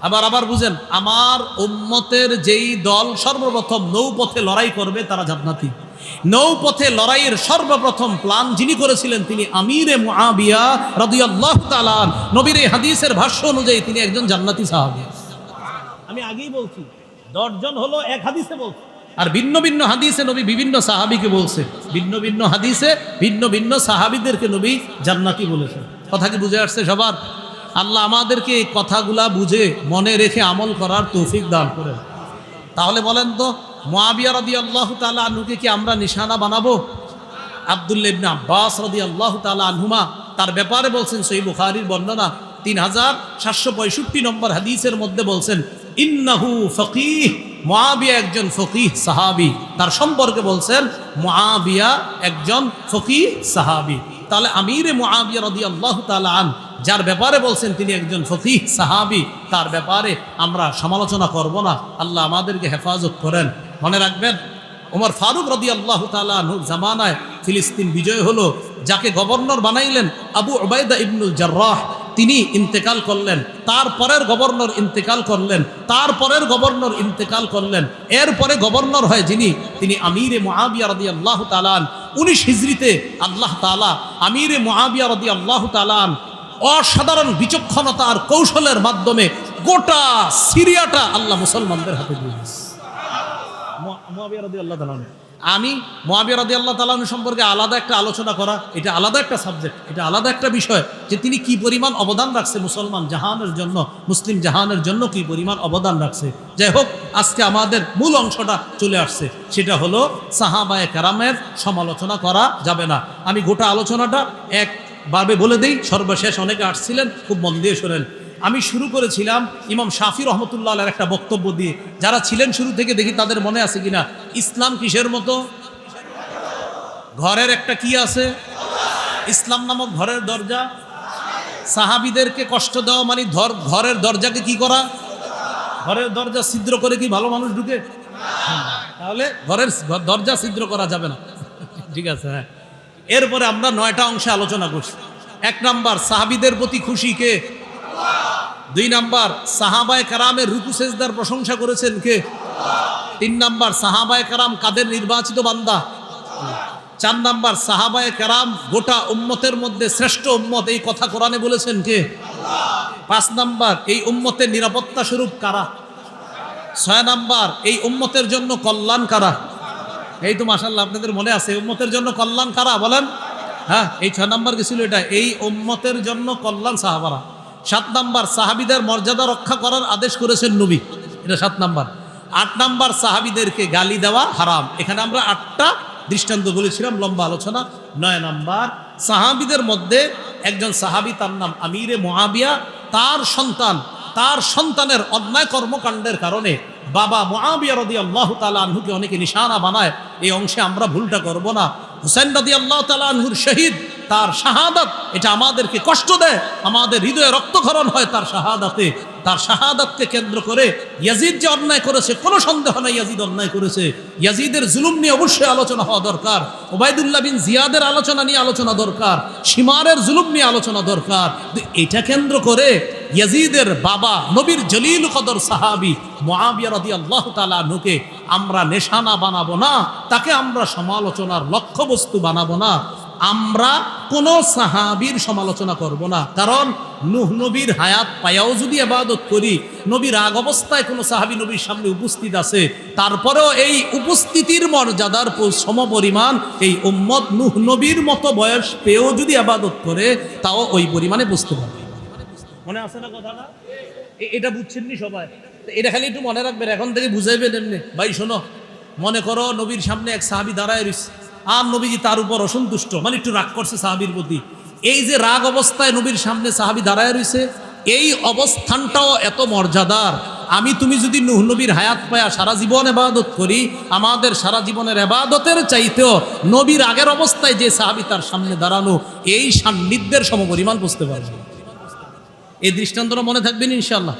আবার বুঝেন, আমার উম্মতের যেই দল সর্বপ্রথম নৌপথে লড়াই করবে তারা জান্নাতি। নৌপথে লড়াইয়ের সর্বপ্রথম প্ল্যান যিনি করেছিলেন তিনি আমিরে মুআবিয়া রাদিয়াল্লাহু তাআলা। নবীর এই হাদিসের ভাষ্য অনুযায়ী তিনি একজন জান্নাতি সাহাবী। আমি আগেই বলছি, 10 জন হলো এক হাদিসে বলছে, আর ভিন্ন ভিন্ন হাদিসে নবী বিভিন্ন সাহাবীকে বলছে, ভিন্ন ভিন্ন হাদিসে ভিন্ন ভিন্ন সাহাবীদেরকে নবী জান্নাতি বলেছেন। কথা কি বুঝে আসছে সবার? আল্লাহ আমাদেরকে এই কথাগুলা বুঝে মনে রেখে আমল করার তৌফিক দান করেন। তাহলে বলেন তো, মুআবিয়া রাদিয়াল্লাহু তাআলা আনহুকে কি আমরা নিশানা বানাবো? আব্দুল্লাহ ইবনে আব্বাস রাদিয়াল্লাহু তাআলা আনহুমা তার ব্যাপারে বলছেন, সহিহ বুখারীর বর্ণনা 3765 নম্বর হাদিসের মধ্যে বলছেন, ইন্নাহু ফকিহ। মুআবিয়া একজন ফকিহ সাহাবী, তার সম্পর্কে বলছেন মুআবিয়া একজন ফকিহ সাহাবী। তাহলে আমিরে মুআবিয়া রাদিয়াল্লাহু তাআলা আন, যার ব্যাপারে বলছেন তিনি একজন ফকিহ সাহাবী, তার ব্যাপারে আমরা সমালোচনা করব না। আল্লাহ আমাদেরকে হেফাজত করেন। মনে রাখবেন, ওমর ফারুক রাদিয়াল্লাহু তাআলা আনহুর জামানায় ফিলিস্তিন বিজয় হলো, যাকে গভর্নর বানাইলেন আবু উবাইদা ইবনুল জাররাহ, তিনি ইন্তেকাল করলেন। তারপরের গভর্নর ইন্তেকাল করলেন, তারপরের গভর্নর ইন্তেকাল করলেন। এরপরে গভর্নর হয় যিনি, তিনি আমিরে মুআবিয়া রাদিয়াল্লাহু তাআলা আন। 19 হিজরিতে আল্লাহ তাআলা আমিরে মুআবিয়া রাদিয়াল্লাহু তাআলা আন অসাধারণ বিচক্ষণতা আর কৌশলের মাধ্যমে গোটা সিরিয়াটা আল্লাহ মুসলমানদের হাতে দিয়ে দিয়েছে। মুআবিয়া রাদিয়াল্লাহু তাআলা, আমি মুআবিয়া রাদিয়াল্লাহু তাআলা সম্পর্কে আলাদা একটা আলোচনা করা, এটা আলাদা একটা সাবজেক্ট, এটা আলাদা একটা বিষয়, যে তিনি কি পরিমাণ অবদান রাখছে মুসলমান জাহানের জন্য, মুসলিম জাহানের জন্য কি পরিমাণ অবদান রাখছে। যাই হোক, আজকে আমাদের মূল অংশটা চলে আসছে, সেটা হলো সাহাবায়ে কেরামের সমালোচনা করা যাবে না। আমি গোটা আলোচনাটা একভাবে বলে দিই, সর্বশেষ অনেকে আসছিলেন, খুব মন দিয়ে শোনেন। আমি শুরু করেছিলাম ইমাম শাফি রহমতুল্লাহ আলাইহির একটা বক্তব্য দিয়ে, যারা ছিলেন শুরু থেকে দেখি তাদের মনে আছে কিনা। ইসলাম কিসের মতো? ঘরের একটা কি আছে? ইসলাম নামক ঘরের দরজা। সাহাবীদেরকে কষ্ট দেওয়া মানে ঘরের দরজাকে কি করা? ঘরের দরজা ছিদ্র করে কি ভালো মানুষ ঢুকে? তাহলে ঘরের দরজা ছিদ্র করা যাবে না। ঠিক আছে, হ্যাঁ। এরপরে আমরা 9টা অংশে আলোচনা করছি। 1 নাম্বার, সাহাবীদের প্রতি খুশি কে? 2 নাম্বার, সাহাবায়ে কেরামের রুকু সেজদার প্রশংসা করেছেন কে? 3 নাম্বার, সাহাবায়ে কেরাম কাদের নির্বাচিত বান্দা? 4 নাম্বার, সাহাবায়ে কেরাম গোটা উম্মতের মধ্যে শ্রেষ্ঠ উম্মত, এই কথা কোরআনে বলেছেন কে? 5 নাম্বার, এই উম্মতের নিরাপত্তা স্বরূপ কারা? 6 নাম্বার, এই উম্মতের জন্য কল্যাণ কারা? এই তো মাশাআল্লাহ আপনাদের মনে আছে, উম্মতের জন্য কল্যাণ কারা বলেন? হ্যাঁ, এই 6 নাম্বার গেছিল এটা, এই উম্মতের জন্য কল্যাণ সাহাবারা। 7 নাম্বার, সাহাবীদের মর্যাদা রক্ষা করার আদেশ করেছেন নবী। এটা 7 নাম্বার। 8 নাম্বার, সাহাবিদেরকে গালি দেওয়া হারাম। এখানে আমরা 8টা দৃষ্টান্ত বলেছিলাম, লম্বা আলোচনা। 9 নাম্বার, সাহাবিদের মধ্যে একজন সাহাবি, তার নাম আমিরে মুআবিয়া, তার সন্তানের অন্যায় কর্মকাণ্ডের কারণে বাবা মুআবিয়া রাদিয়াল্লাহু তাআলা আনহুকে অনেকে নিশানা বানায়। এই অংশে আমরা ভুলটা করব না। হুসাইন রাদিয়াল্লাহু তাআলা আনহুর শহীদ, তার শাহাদাত, এটা আমাদেরকে কষ্ট দেয়, আমাদের হৃদয়ে রক্তক্ষরণ হয় তার শাহাদাতে। তার শাহাদাতকে কেন্দ্র করে ইয়াজিদ যে অন্যায় করেছে, কোনো সন্দেহ নাই ইয়াজিদ অন্যায় করেছে। ইয়াজিদের জুলুম নিয়ে অবশ্যই আলোচনা হওয়া দরকার। ওবায়দুল্লাহ বিন জিয়াদের আলোচনা নিয়ে আলোচনা দরকার। শিমারের জুলুম নিয়ে আলোচনা দরকার। এটা কেন্দ্র করে ইয়াজিদের বাবা, নবীর জলিল কদর সাহাবী মুআবিয়া রাদিয়াল্লাহু তাআলা আনহুকে আমরা নিশানা বানাবো না, তাকে আমরা সমালোচনার লক্ষ্যবস্তু বানাবো না। আমরা কোন সাহাবীর সমালোচনা করব না, কারণ নূহ নবীর হায়াত পায়াও যদি ইবাদত করি, নবীর আগ অবস্থায় কোনো সাহাবী নবীর সামনে উপস্থিত আছে, তারপরেও এই উপস্থিতির মর্যাদার সমপরিমাণ এই উম্মত নূহ নবীর মতো বয়স পেয়েও যদি ইবাদত করে, তাও ওই পরিমাণে বুঝতে পারবে। মনে আছে না কথাটা? এটা বুঝছেননি সবাই? এটা খালি একটু মনে রাখবেন, এখন থেকে বুঝাইবেন এমনি। ভাই শোনো, মনে করো নবীর সামনে এক সাহাবী দাঁড়ায় রয়েছে, আর নবীজি তার উপর অসন্তুষ্ট, মানে একটু রাগ করছে সাহাবীর প্রতি। এই যে রাগ অবস্থায় নবীর সামনে সাহাবী দাঁড়ায় রয়েছে, এই অবস্থানটাও এত মর্যাদার। তুমি যদি নূহ নবীর হায়াত পায়া সারা জীবন ইবাদত করি, আমাদের সারা জীবনের ইবাদতের চাইতেও নবীর আগের অবস্থায় যে সাহাবী তার সামনে দাঁড়ানো, এই সান্নিধ্যের সমপরিমাণ বুঝতে পারবে। এই দৃষ্টান্তটা মনে থাকবেন ইনশাআল্লাহ।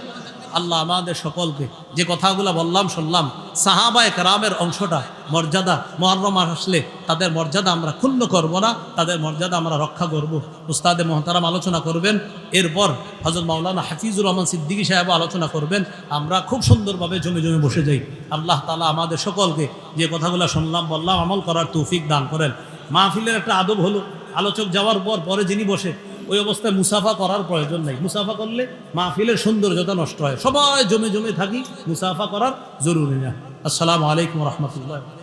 আল্লাহ আমাদের সকলকে যে কথাগুলো বললাম শুনলাম, সাহাবায়ে কেরামের অংশটা, মর্যাদা, মুহররম আসলে তাদের মর্যাদা আমরা ক্ষুণ্ণ করব না, তাদের মর্যাদা আমরা রক্ষা করব। উস্তাদে মোহতারাম আলোচনা করবেন, এরপর হযরত মাওলানা হাফিজুর রহমান সিদ্দিকী সাহেব আলোচনা করবেন। আমরা খুব সুন্দরভাবে জমে জমে বসে যাই। আল্লাহ তাআলা আমাদের সকলকে যে কথাগুলো শুনলাম বললাম আমল করার তৌফিক দান করেন। মাহফিলের একটা আদব হলো, আলোচক যাওয়ার পরে যিনি বসে, ওই অবস্থায় মুসাফা করার প্রয়োজন নাই। মুসাফা করলে মাহফিলের সৌন্দর্যতা নষ্ট হয়। সবাই জমে জমে থাকি, মুসাফা করার জরুরি না। আসসালামু আলাইকুম ওয়া রাহমাতুল্লাহ।